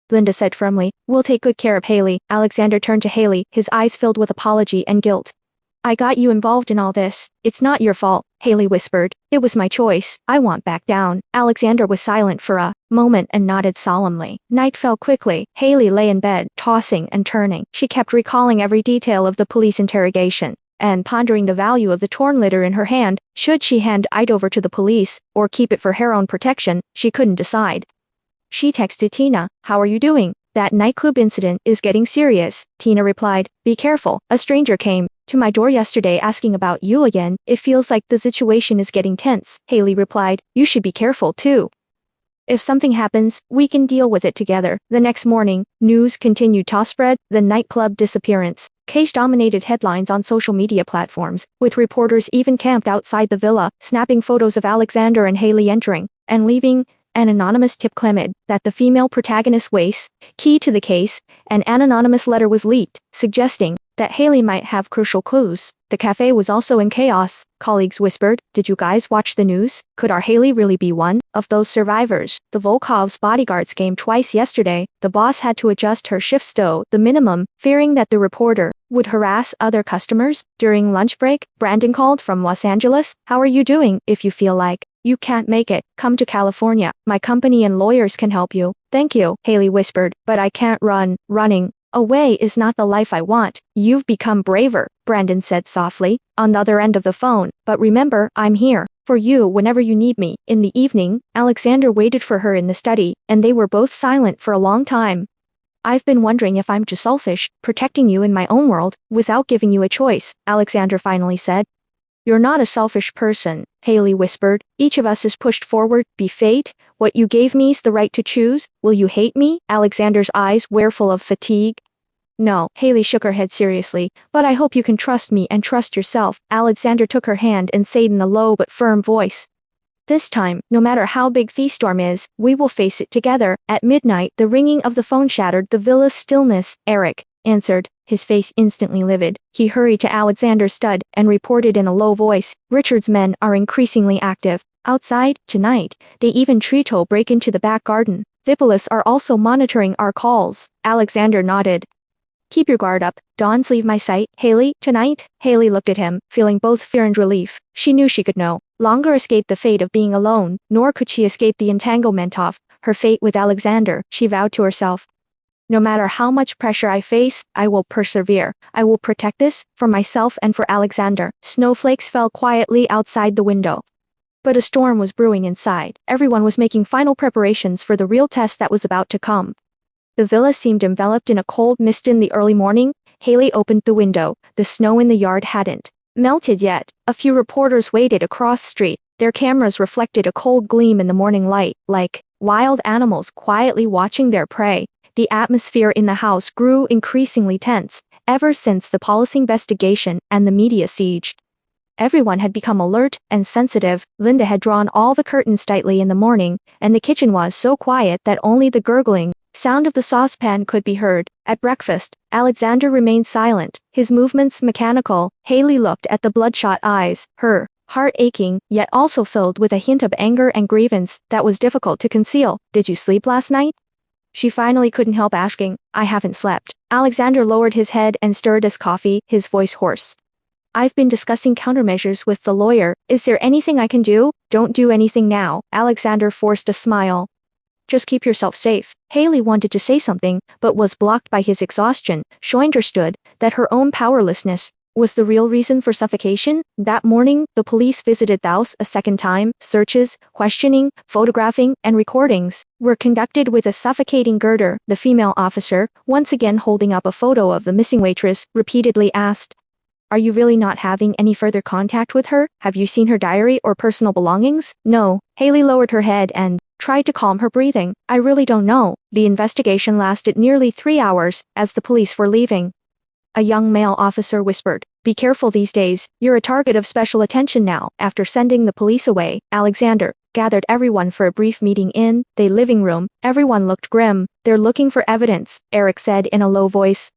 Linda said firmly. "We'll take good care of Haley." Alexander turned to Haley, his eyes filled with apology and guilt. "I got you involved in all this. It's not your fault," Haley whispered. "It was my choice. I won't back down." Alexander was silent for a moment and nodded solemnly. Night fell quickly. Haley lay in bed, tossing and turning. She kept recalling every detail of the police interrogation and pondering the value of the torn letter in her hand. Should she hand it over to the police or keep it for her own protection? She couldn't decide. She texted Tina, "How are you doing? That nightclub incident is getting serious." Tina replied, "Be careful. A stranger came to my door yesterday asking about you again. It feels like the situation is getting tense." Haley replied, "You should be careful too. If something happens, we can deal with it together." The next morning, news continued to spread. The nightclub disappearance case dominated headlines on social media platforms, with reporters even camped outside the villa, snapping photos of Alexander and Haley entering and leaving. An anonymous tip claimed that the female protagonist was key to the case, and an anonymous letter was leaked, suggesting that Haley might have crucial clues. The cafe was also in chaos. Colleagues whispered, "Did you guys watch the news? Could our Haley really be one of those survivors? The Volkov's bodyguards came twice yesterday. The boss had to adjust her shifts to the minimum, fearing that the reporter would harass other customers." During lunch break, Brandon called from Los Angeles. "How are you doing? If you feel like you can't make it, come to California. My company and lawyers can help you." "Thank you," Haley whispered, "but I can't run. Running away is not the life I want." "You've become braver," Brandon said softly, on the other end of the phone, "but remember, I'm here for you whenever you need me." In the evening, Alexander waited for her in the study, and they were both silent for a long time. "I've been wondering if I'm too selfish, protecting you in my own world, without giving you a choice," Alexander finally said. "You're not a selfish person," Haley whispered. "Each of us is pushed forward, be fate. What you gave me's the right to choose. Will you hate me?" Alexander's eyes were full of fatigue. "No," Haley shook her head seriously, "but I hope you can trust me and trust yourself." Alexander took her hand and said in a low but firm voice, "This time, no matter how big the storm is, we will face it together." At midnight, the ringing of the phone shattered the villa's stillness. "Eric," answered, his face instantly livid. He hurried to Alexander's stud and reported in a low voice, "Richard's men are increasingly active outside tonight. They even tried to break into the back garden. The police are also monitoring our calls." Alexander nodded. "Keep your guard up. Don't leave my sight, Haley, tonight." Haley looked at him, feeling both fear and relief. She knew she could no longer escape the fate of being alone, nor could she escape the entanglement of her fate with Alexander. She vowed to herself, "No matter how much pressure I face, I will persevere. I will protect this, for myself and for Alexander." Snowflakes fell quietly outside the window, but a storm was brewing inside. Everyone was making final preparations for the real test that was about to come. The villa seemed enveloped in a cold mist in the early morning. Haley opened the window. The snow in the yard hadn't melted yet. A few reporters waited across the street. Their cameras reflected a cold gleam in the morning light, like wild animals quietly watching their prey. The atmosphere in the house grew increasingly tense, ever since the police investigation and the media siege. Everyone had become alert and sensitive. Linda had drawn all the curtains tightly in the morning, and the kitchen was so quiet that only the gurgling sound of the saucepan could be heard. At breakfast, Alexander remained silent, his movements mechanical. Haley looked at the bloodshot eyes, her heart aching, yet also filled with a hint of anger and grievance that was difficult to conceal. "Did you sleep last night?" She finally couldn't help asking. "I haven't slept." Alexander lowered his head and stirred his coffee, his voice hoarse. "I've been discussing countermeasures with the lawyer. Is there anything I can do?" "Don't do anything now." Alexander forced a smile. "Just keep yourself safe." Haley wanted to say something, but was blocked by his exhaustion. She understood that her own powerlessness was the real reason for suffocation. That morning, the police visited the house a second time. Searches, questioning, photographing, and recordings were conducted with a suffocating Girder. The female officer, once again holding up a photo of the missing waitress, repeatedly asked, "Are you really not having any further contact with her? Have you seen her diary or personal belongings?" "No." Haley lowered her head and tried to calm her breathing. "I really don't know." The investigation lasted nearly 3 hours. As the police were leaving, a young male officer whispered, "Be careful these days. You're a target of special attention now." After sending the police away, Alexander gathered everyone for a brief meeting in the living room. Everyone looked grim. "They're looking for evidence," Eric said in a low voice.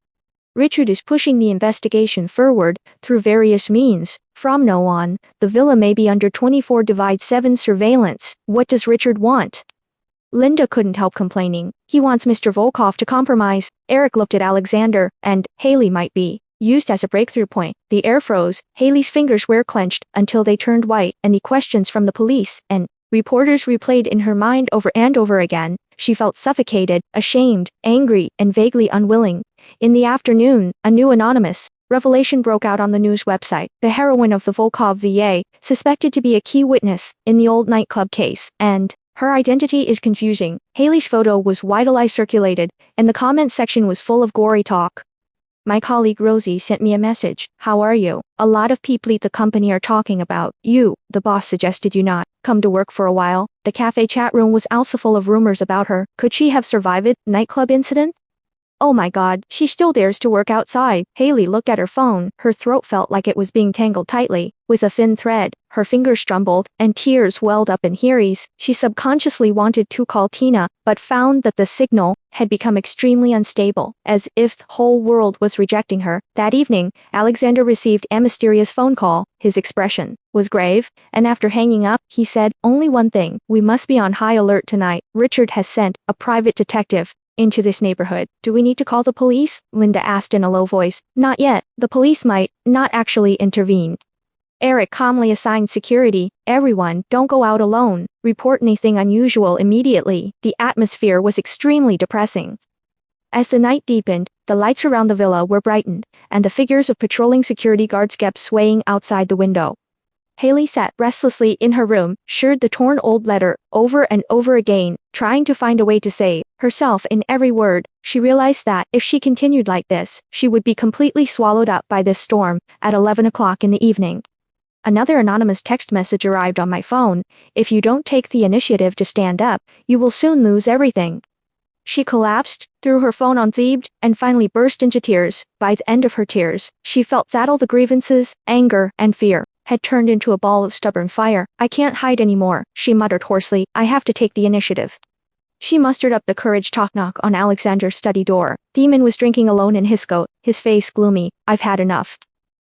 "Richard is pushing the investigation forward through various means. From now on, the villa may be under 24/7 surveillance." "What does Richard want?" Linda couldn't help complaining. "He wants Mr. Volkov to compromise." Eric looked at Alexander, and Haley might be used as a breakthrough point. The air froze. Haley's fingers were clenched until they turned white, and the questions from the police and reporters replayed in her mind over and over again. She felt suffocated, ashamed, angry, and vaguely unwilling. In the afternoon, a new anonymous revelation broke out on the news website. The heroine of the Volkov VA, suspected to be a key witness in the old nightclub case, and her identity is confusing. Haley's photo was widely circulated, and the comment section was full of gory talk. "My colleague Rosie sent me a message. How are you? A lot of people at the company are talking about you. The boss suggested you not come to work for a while." The cafe chat room was also full of rumors about her. Could she have survived the nightclub incident? Oh my god, she still dares to work outside. Haley looked at her phone. Her throat felt like it was being tangled tightly with a thin thread. Her fingers trembled, and tears welled up in Harry's. She subconsciously wanted to call Tina, but found that the signal had become extremely unstable, as if the whole world was rejecting her. That evening, Alexander received a mysterious phone call. His expression was grave, and after hanging up, he said, "Only one thing. We must be on high alert tonight. Richard has sent a private detective into this neighborhood. Do we need to call the police?" Linda asked in a low voice. "Not yet. The police might not actually intervene." Eric calmly assigned security. "Everyone, don't go out alone. Report anything unusual immediately." The atmosphere was extremely depressing. As the night deepened, the lights around the villa were brightened, and the figures of patrolling security guards kept swaying outside the window. Haley sat restlessly in her room, sheared the torn old letter over and over again, trying to find a way to save herself in every word. She realized that if she continued like this, she would be completely swallowed up by this storm. At 11 o'clock in the evening, another anonymous text message arrived on my phone. "If you don't take the initiative to stand up, you will soon lose everything." She collapsed, threw her phone on thebed, and finally burst into tears. By the end of her tears, she felt that all the grievances, anger, and fear had turned into a ball of stubborn fire. "I can't hide anymore," she muttered hoarsely. "I have to take the initiative." She mustered up the courage to knock on Alexander's study door. Demon was drinking alone in his coat, his face gloomy. "I've had enough."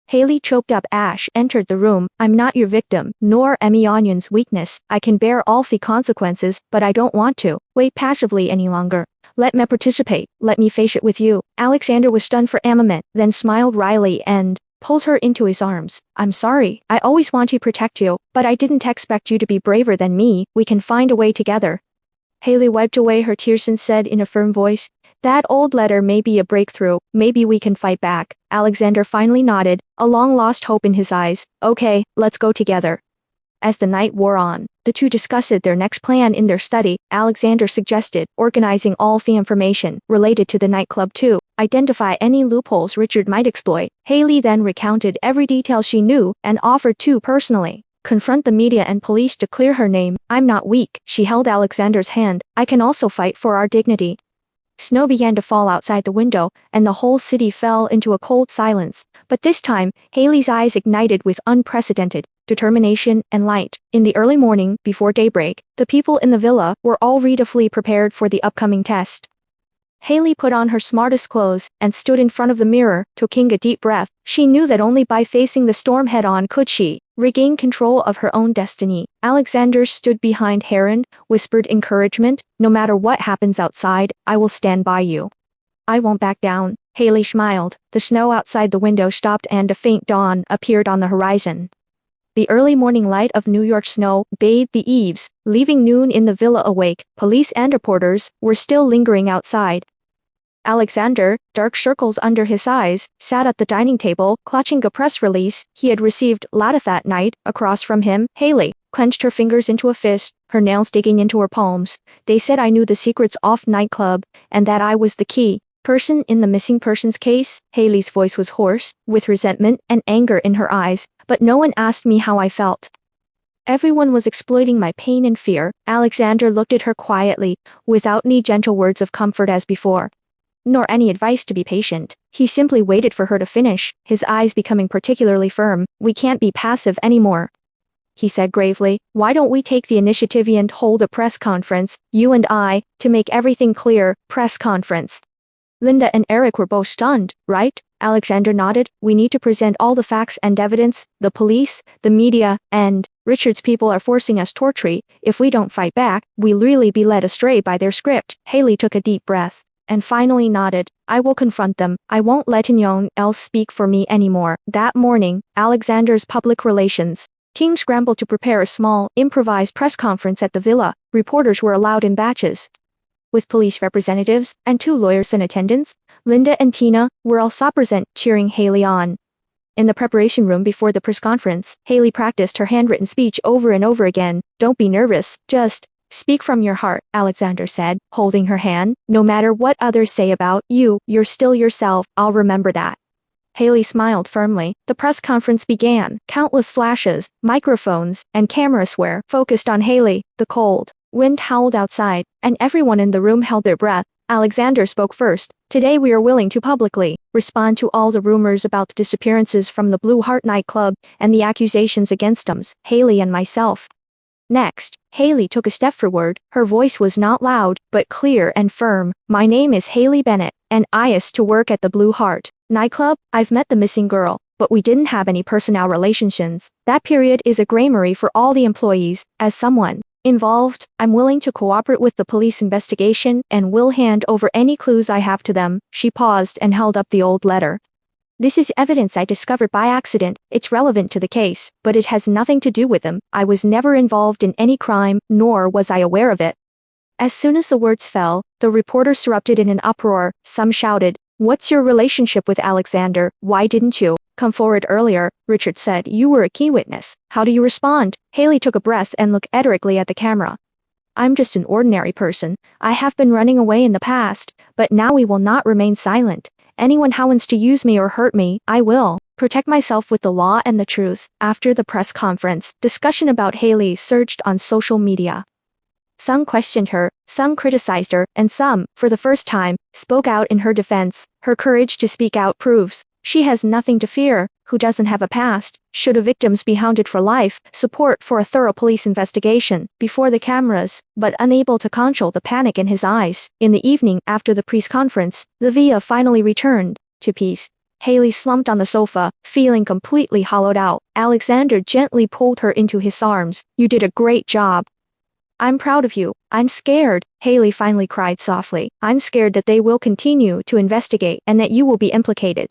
Haley choked up ash, entered the room. "I'm not your victim, nor Emmy Onion's weakness. I can bear all the consequences, but I don't want to wait passively any longer. Let me participate, let me face it with you." Alexander was stunned for a moment, then smiled wryly and pulled her into his arms. "I'm sorry. I always want to protect you, but I didn't expect you to be braver than me. We can find a way together." Haley wiped away her tears and said in a firm voice, "That old letter may be a breakthrough. Maybe we can fight back." Alexander finally nodded, a long-lost hope in his eyes. "Okay, let's go together." As the night wore on, the two discussed their next plan in their study. Alexander suggested organizing all the information related to the nightclub to identify any loopholes Richard might exploit. Haley then recounted every detail she knew and offered to personally confront the media and police to clear her name. "I'm not weak." She held Alexander's hand. "I can also fight for our dignity." Snow began to fall outside the window, and the whole city fell into a cold silence. But this time, Haley's eyes ignited with unprecedented determination and light. In the early morning, before daybreak, the people in the villa were already fully prepared for the upcoming test. Haley put on her smartest clothes and stood in front of the mirror, taking a deep breath. She knew that only by facing the storm head-on could she regain control of her own destiny. Alexander stood behind her and whispered encouragement. "No matter what happens outside, I will stand by you. I won't back down." Haley smiled. The snow outside the window stopped and a faint dawn appeared on the horizon. The early morning light of New York snow bathed the eaves, leaving noon in the villa awake. Police and reporters were still lingering outside. Alexander, dark circles under his eyes, sat at the dining table, clutching a press release he had received late that night. Across from him, Haley clenched her fingers into a fist, her nails digging into her palms. "They said I knew the secrets of nightclub, and that I was the key person in the missing persons case." Haley's voice was hoarse, with resentment and anger in her eyes. "But no one asked me how I felt. Everyone was exploiting my pain and fear." Alexander looked at her quietly, without any gentle words of comfort as before, nor any advice to be patient. He simply waited for her to finish, his eyes becoming particularly firm. "We can't be passive anymore," he said gravely. "Why don't we take the initiative and hold a press conference, you and I, to make everything clear?" Press conference. Linda and Eric were both stunned. "Right?" Alexander nodded. "We need to present all the facts and evidence. The police, the media, and Richard's people are forcing us torture. If we don't fight back, we'll really be led astray by their script." Haley took a deep breath and finally nodded. "I will confront them. I won't let anyone else speak for me anymore." That morning, Alexander's public relations team scrambled to prepare a small, improvised press conference at the villa. Reporters were allowed in batches, with police representatives and 2 lawyers in attendance. Linda and Tina were also present, cheering Haley on. In the preparation room before the press conference, Haley practiced her handwritten speech over and over again. "Don't be nervous, just speak from your heart," Alexander said, holding her hand. "No matter what others say about you, you're still yourself. I'll remember that." Haley smiled firmly. The press conference began. Countless flashes, microphones, and cameras were focused on Haley. The cold wind howled outside, and everyone in the room held their breath. Alexander spoke first. Today we are willing to publicly respond to all the rumors about the disappearances from the Blue Heart nightclub and the accusations against us, Haley and myself. Next, Haley took a step forward. Her voice was not loud, but clear and firm. My name is Haley Bennett, and I used to work at the Blue Heart nightclub. I've met the missing girl, but we didn't have any personnel relations. That period is a grammary for all the employees. As someone involved, I'm willing to cooperate with the police investigation and will hand over any clues I have to them. She paused and held up the old letter. This is evidence I discovered by accident. It's relevant to the case, but it has nothing to do with them. I was never involved in any crime, nor was I aware of it. As soon as the words fell, the reporters erupted in an uproar. Some shouted, "What's your relationship with Alexander? Why didn't you come forward earlier?" Richard said, "You were a key witness. How do you respond?" Haley took a breath and looked directly at the camera. "I'm just an ordinary person. I have been running away in the past, but now we will not remain silent. Anyone who wants to use me or hurt me, I will protect myself with the law and the truth." After the press conference, discussion about Haley surged on social media. Some questioned her, some criticized her, and some, for the first time, spoke out in her defense. Her courage to speak out proves she has nothing to fear. Who doesn't have a past? Should the victims be hounded for life? Support for a thorough police investigation before the cameras, but unable to control the panic in his eyes. In the evening after the press conference, the villa finally returned to peace. Haley slumped on the sofa, feeling completely hollowed out. Alexander gently pulled her into his arms. "You did a great job. I'm proud of you." "I'm scared," Haley finally cried softly. "I'm scared that they will continue to investigate and that you will be implicated."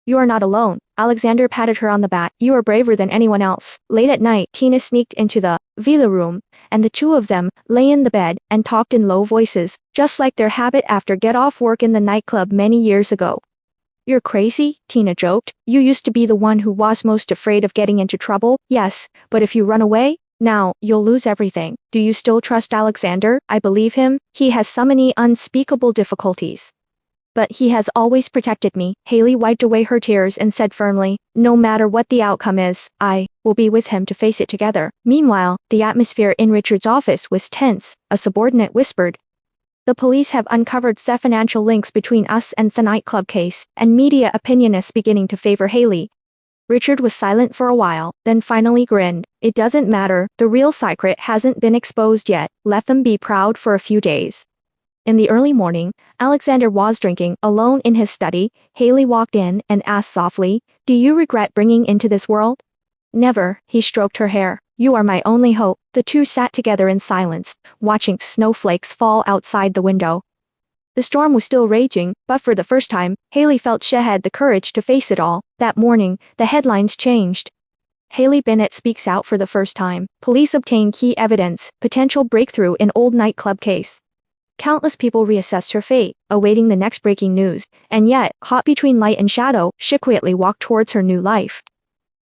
"You are not alone." Alexander patted her on the back. "You are braver than anyone else." Late at night, Tina sneaked into the villa room, and the two of them lay in the bed and talked in low voices, just like their habit after get-off work in the nightclub many years ago. "You're crazy," Tina joked. "You used to be the one who was most afraid of getting into trouble." "Yes, but if you run away, now you'll lose everything." "Do you still trust Alexander?" "I believe him. He has so many unspeakable difficulties, but he has always protected me." Haley wiped away her tears and said firmly, "No matter what the outcome is, I will be with him to face it together." Meanwhile, the atmosphere in Richard's office was tense. A subordinate whispered, "The police have uncovered the financial links between us and the nightclub case, and media opinion is beginning to favor Haley." Richard was silent for a while, then finally grinned. "It doesn't matter, the real secret hasn't been exposed yet. Let them be proud for a few days." In the early morning, Alexander was drinking alone in his study. Haley walked in and asked softly, "Do you regret bringing into this world?" "Never," he stroked her hair. "You are my only hope." The two sat together in silence, watching snowflakes fall outside the window. The storm was still raging, but for the first time, Haley felt she had the courage to face it all. That morning, the headlines changed. Haley Bennett speaks out for the first time. Police obtain key evidence, potential breakthrough in old nightclub case. Countless people reassessed her fate, awaiting the next breaking news, and yet, caught between light and shadow, she quietly walked towards her new life.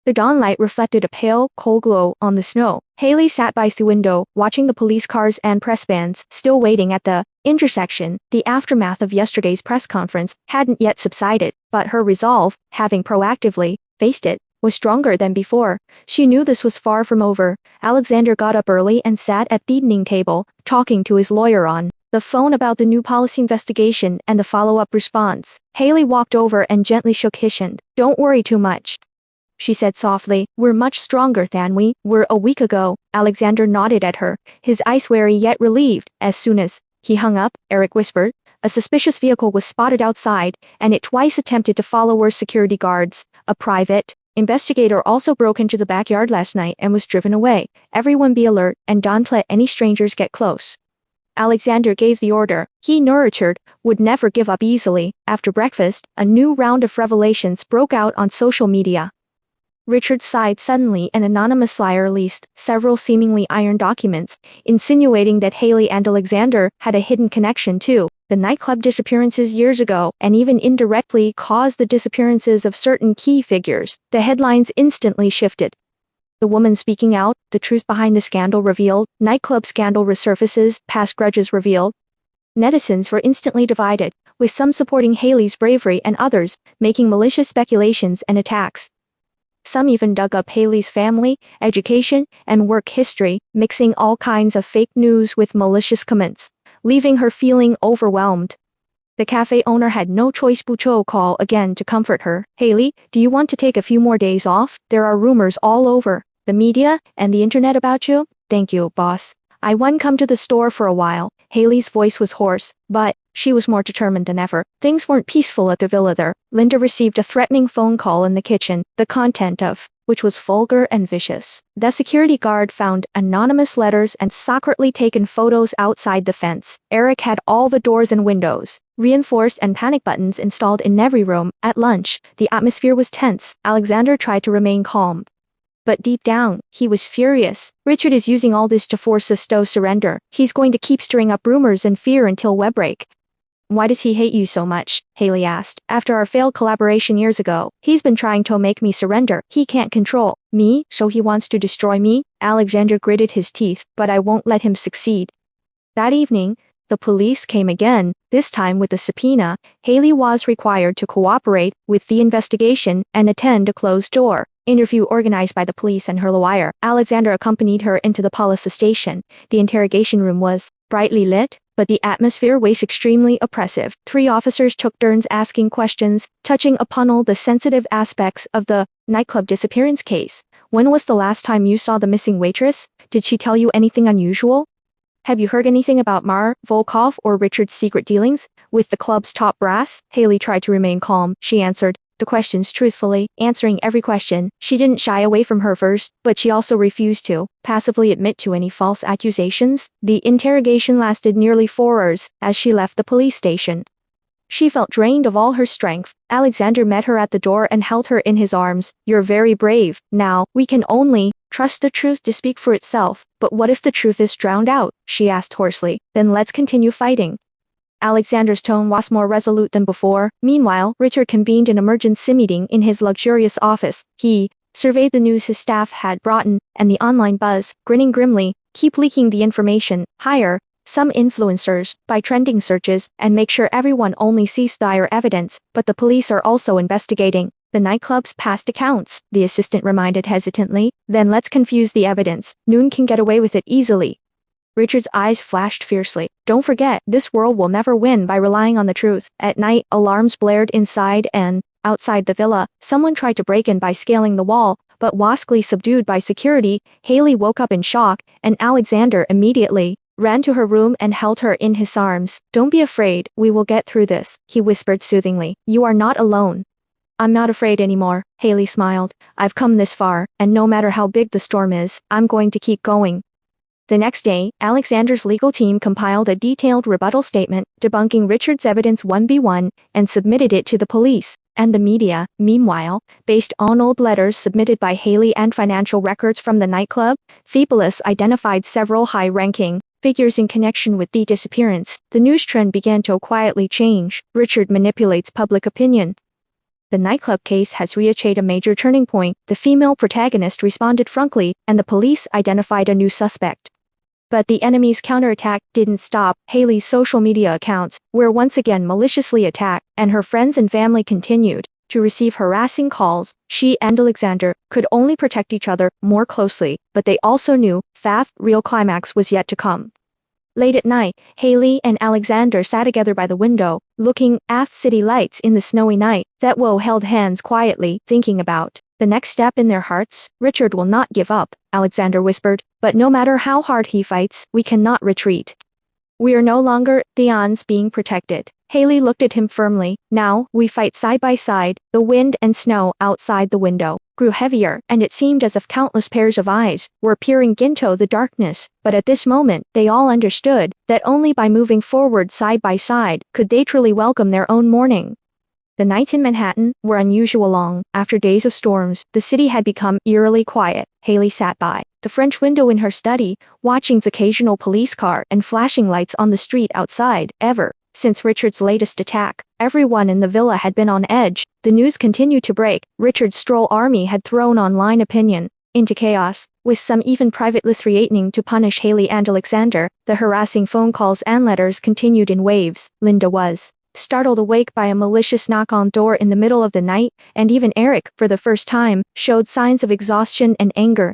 The dawn light reflected a pale, cold glow on the snow. Haley sat by the window, watching the police cars and press vans, still waiting at the intersection. The aftermath of yesterday's press conference hadn't yet subsided, but her resolve, having proactively faced it, was stronger than before. She knew this was far from over. Alexander got up early and sat at the evening table, talking to his lawyer on the phone about the new policy investigation and the follow-up response. Haley walked over and gently shook his hand. "Don't worry too much," she said softly. "We're much stronger than we were a week ago." Alexander nodded at her, his eyes wary yet relieved. As soon as he hung up, Eric whispered, "A suspicious vehicle was spotted outside, and it twice attempted to follow our security guards. A private investigator also broke into the backyard last night and was driven away. Everyone be alert and don't let any strangers get close." Alexander gave the order. He knew Richard would never give up easily. After breakfast, a new round of revelations broke out on social media. Richard sighed suddenly. An anonymous liar released several seemingly iron documents, insinuating that Haley and Alexander had a hidden connection to the nightclub disappearances years ago, and even indirectly caused the disappearances of certain key figures. The headlines instantly shifted. The woman speaking out, the truth behind the scandal revealed, nightclub scandal resurfaces, past grudges revealed. Netizens were instantly divided, with some supporting Haley's bravery and others making malicious speculations and attacks. Some even dug up Haley's family, education, and work history, mixing all kinds of fake news with malicious comments, leaving her feeling overwhelmed. The cafe owner had no choice but to call again to comfort her. Haley, do you want to take a few more days off? There are rumors all over the media and the internet about you. Thank you, boss. I wouldn't come to the store for a while. Haley's voice was hoarse, but she was more determined than ever. Things weren't peaceful at the villa there. Linda received a threatening phone call in the kitchen, the content of which was vulgar and vicious. The security guard found anonymous letters and secretly taken photos outside the fence. Eric had all the doors and windows reinforced and panic buttons installed in every room. At lunch, the atmosphere was tense. Alexander tried to remain calm, but deep down, he was furious. Richard is using all this to force us to surrender. He's going to keep stirring up rumors and fear until we break. Why does he hate you so much? Haley asked. After our failed collaboration years ago, he's been trying to make me surrender. He can't control me, so he wants to destroy me. Alexander gritted his teeth, but I won't let him succeed. That evening, the police came again, this time with a subpoena. Haley was required to cooperate with the investigation and attend a closed-door interview organized by the police and her lawyer. Alexander accompanied her into the police station. The interrogation room was brightly lit, but the atmosphere was extremely oppressive. 3 officers took turns asking questions, touching upon all the sensitive aspects of the nightclub disappearance case. When was the last time you saw the missing waitress? Did she tell you anything unusual? Have you heard anything about Mar Volkov or Richard's secret dealings with the club's top brass? Haley tried to remain calm. She answered the questions truthfully, answering every question. She didn't shy away from her first, but she also refused to passively admit to any false accusations. The interrogation lasted nearly 4 hours. As she left the police station, she felt drained of all her strength. Alexander met her at the door and held her in his arms. You're very brave. Now, we can only trust the truth to speak for itself. But what if the truth is drowned out? She asked hoarsely. Then let's continue fighting. Alexander's tone was more resolute than before. Meanwhile, Richard convened an emergency meeting in his luxurious office. He surveyed the news his staff had brought in, and the online buzz, grinning grimly. Keep leaking the information, hire some influencers, by trending searches, and make sure everyone only sees dire evidence. But the police are also investigating the nightclub's past accounts, the assistant reminded hesitantly. Then let's confuse the evidence. Noon can get away with it easily. Richard's eyes flashed fiercely. Don't forget, this world will never win by relying on the truth. At night, alarms blared inside and outside the villa. Someone tried to break in by scaling the wall, but was subdued by security. Haley woke up in shock, and Alexander immediately ran to her room and held her in his arms. Don't be afraid, we will get through this, he whispered soothingly. You are not alone. I'm not afraid anymore, Haley smiled. I've come this far, and no matter how big the storm is, I'm going to keep going. The next day, Alexander's legal team compiled a detailed rebuttal statement, debunking Richard's evidence 1by1, and submitted it to the police and the media. Meanwhile, based on old letters submitted by Haley and financial records from the nightclub, the police identified several high-ranking figures in connection with the disappearance. The news trend began to quietly change. Richard manipulates public opinion. The nightclub case has reached a major turning point. The female protagonist responded frankly, and the police identified a new suspect. But the enemy's counterattack didn't stop. Haley's social media accounts were once again maliciously attacked, and her friends and family continued to receive harassing calls. She and Alexander could only protect each other more closely, but they also knew the real climax was yet to come. Late at night, Haley and Alexander sat together by the window, looking at city lights in the snowy night. That held hands quietly, thinking about the next step in their hearts. Richard will not give up, Alexander whispered, but no matter how hard he fights, we cannot retreat. We are no longer the ons being protected. Haley looked at him firmly. Now, we fight side by side. The wind and snow outside the window grew heavier, and it seemed as if countless pairs of eyes were peering into the darkness. But at this moment, they all understood that only by moving forward side by side could they truly welcome their own morning. The nights in Manhattan were unusual long. After days of storms, the city had become eerily quiet. Haley sat by the French window in her study, watching the occasional police car and flashing lights on the street outside. Ever since Richard's latest attack, everyone in the villa had been on edge. The news continued to break. Richard's Stroll army had thrown online opinion into chaos, with some even privately threatening to punish Haley and Alexander. The harassing phone calls and letters continued in waves. Linda was startled awake by a malicious knock on door in the middle of the night, and even Eric, for the first time, showed signs of exhaustion and anger.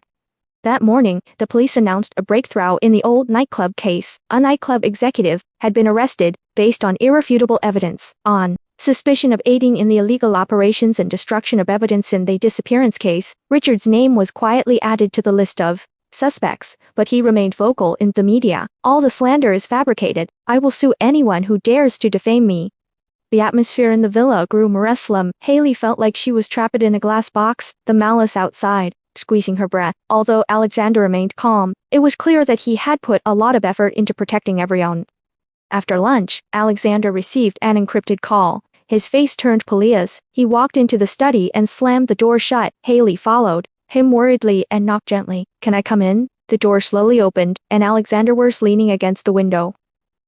That morning, the police announced a breakthrough in the old nightclub case. A nightclub executive had been arrested, based on irrefutable evidence, on suspicion of aiding in the illegal operations and destruction of evidence in the disappearance case. Richard's name was quietly added to the list of suspects, but he remained vocal in the media. All the slander is fabricated. I will sue anyone who dares to defame me. The atmosphere in the villa grew more. Haley felt like she was trapped in a glass box, the malice outside, squeezing her breath. Although Alexander remained calm, it was clear that he had put a lot of effort into protecting everyone. After lunch, Alexander received an encrypted call. His face turned pale. He walked into the study and slammed the door shut. Haley followed him worriedly and knocked gently. Can I come in? The door slowly opened, and Alexander was leaning against the window.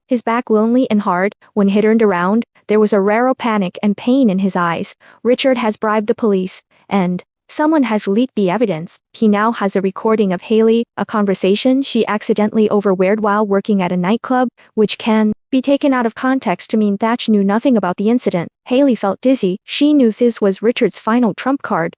His back lonely and hard. When he turned around, there was a rare panic and pain in his eyes. Richard has bribed the police, and someone has leaked the evidence. He now has a recording of Haley, a conversation she accidentally overheard while working at a nightclub, which can be taken out of context to mean Thatch knew nothing about the incident. Haley felt dizzy. She knew this was Richard's final trump card.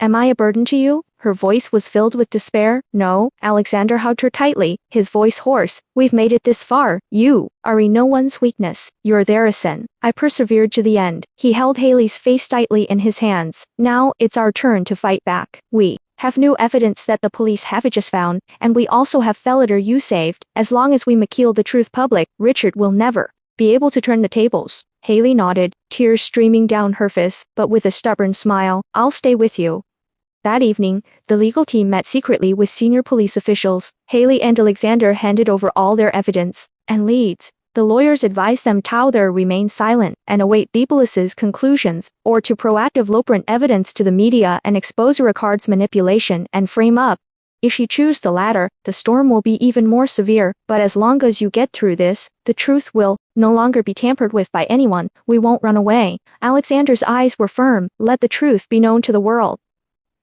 Am I a burden to you? Her voice was filled with despair. No. Alexander hugged her tightly, his voice hoarse. We've made it this far. You are no one's weakness. You're their sin. I persevered to the end. He held Haley's face tightly in his hands. Now, it's our turn to fight back. We have new evidence that the police have just found, and we also have Felder you saved. As long as we make the truth public, Richard will never be able to turn the tables. Haley nodded, tears streaming down her face, but with a stubborn smile. I'll stay with you. That evening, the legal team met secretly with senior police officials. Haley and Alexander handed over all their evidence and leads. The lawyers advised them to either remain silent and await the police's conclusions, or to proactively present evidence to the media and expose Ricard's manipulation and frame up. If you choose the latter, the storm will be even more severe, but as long as you get through this, the truth will no longer be tampered with by anyone. We won't run away. Alexander's eyes were firm. Let the truth be known to the world.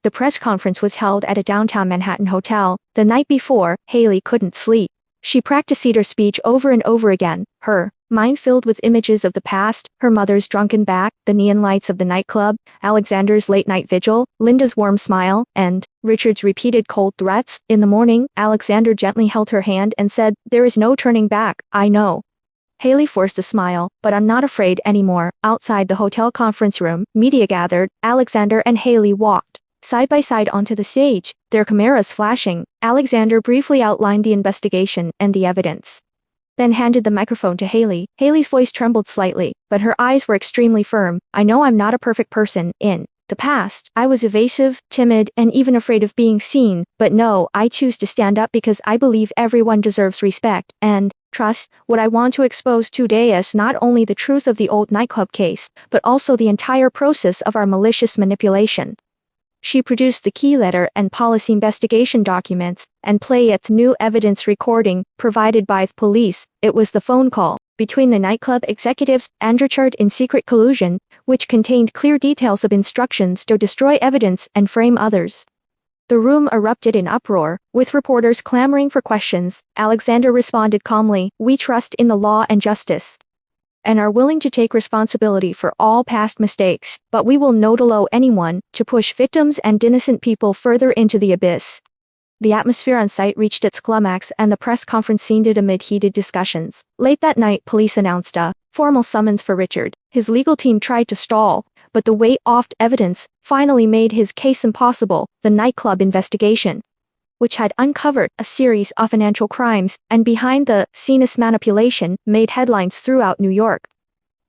The press conference was held at a downtown Manhattan hotel. The night before, Haley couldn't sleep. She practiced her speech over and over again, her mind filled with images of the past, her mother's drunken back, the neon lights of the nightclub, Alexander's late-night vigil, Linda's warm smile, and Richard's repeated cold threats. In the morning, Alexander gently held her hand and said, "There is no turning back, I know." Haley forced a smile, "But I'm not afraid anymore." Outside the hotel conference room, media gathered. Alexander and Haley walked side by side onto the stage, their cameras flashing. Alexander briefly outlined the investigation and the evidence, then handed the microphone to Haley. Haley's voice trembled slightly, but her eyes were extremely firm. I know I'm not a perfect person. In the past, I was evasive, timid, and even afraid of being seen, but no, I choose to stand up because I believe everyone deserves respect and trust. What I want to expose today is not only the truth of the old nightclub case, but also the entire process of our malicious manipulation. She produced the key letter and policy investigation documents, and played its new evidence recording, provided by the police. It was the phone call between the nightclub executives and Richard in secret collusion, which contained clear details of instructions to destroy evidence and frame others. The room erupted in uproar, with reporters clamoring for questions. Alexander responded calmly, "We trust in the law and justice, and are willing to take responsibility for all past mistakes, but we will not allow anyone to push victims and innocent people further into the abyss." The atmosphere on site reached its climax and the press conference ended amid heated discussions. Late that night, police announced a formal summons for Richard. His legal team tried to stall, but the weight of evidence finally made his case impossible. The nightclub investigation, which had uncovered a series of financial crimes and behind-the-scenes manipulation, made headlines throughout New York.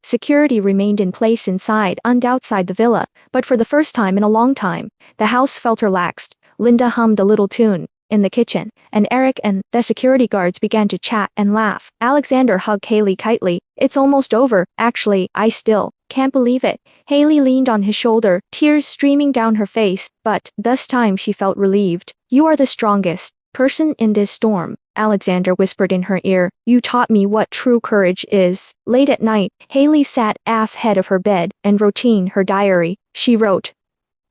Security remained in place inside and outside the villa, but for the first time in a long time, the house felt relaxed. Linda hummed a little tune in the kitchen, and Eric and the security guards began to chat and laugh. Alexander hugged Haley tightly. "It's almost over. Actually, I still can't believe it." Haley leaned on his shoulder, tears streaming down her face, but this time she felt relieved. "You are the strongest person in this storm," Alexander whispered in her ear. "You taught me what true courage is." Late at night, Haley sat at the head of her bed and wrote in her diary. She wrote,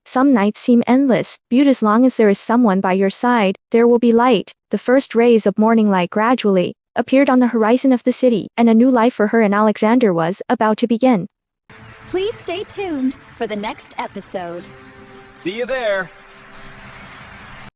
"Some nights seem endless, but as long as there is someone by your side, there will be light." The first rays of morning light gradually appeared on the horizon of the city, and a new life for her and Alexander was about to begin. Please stay tuned for the next episode. See you there.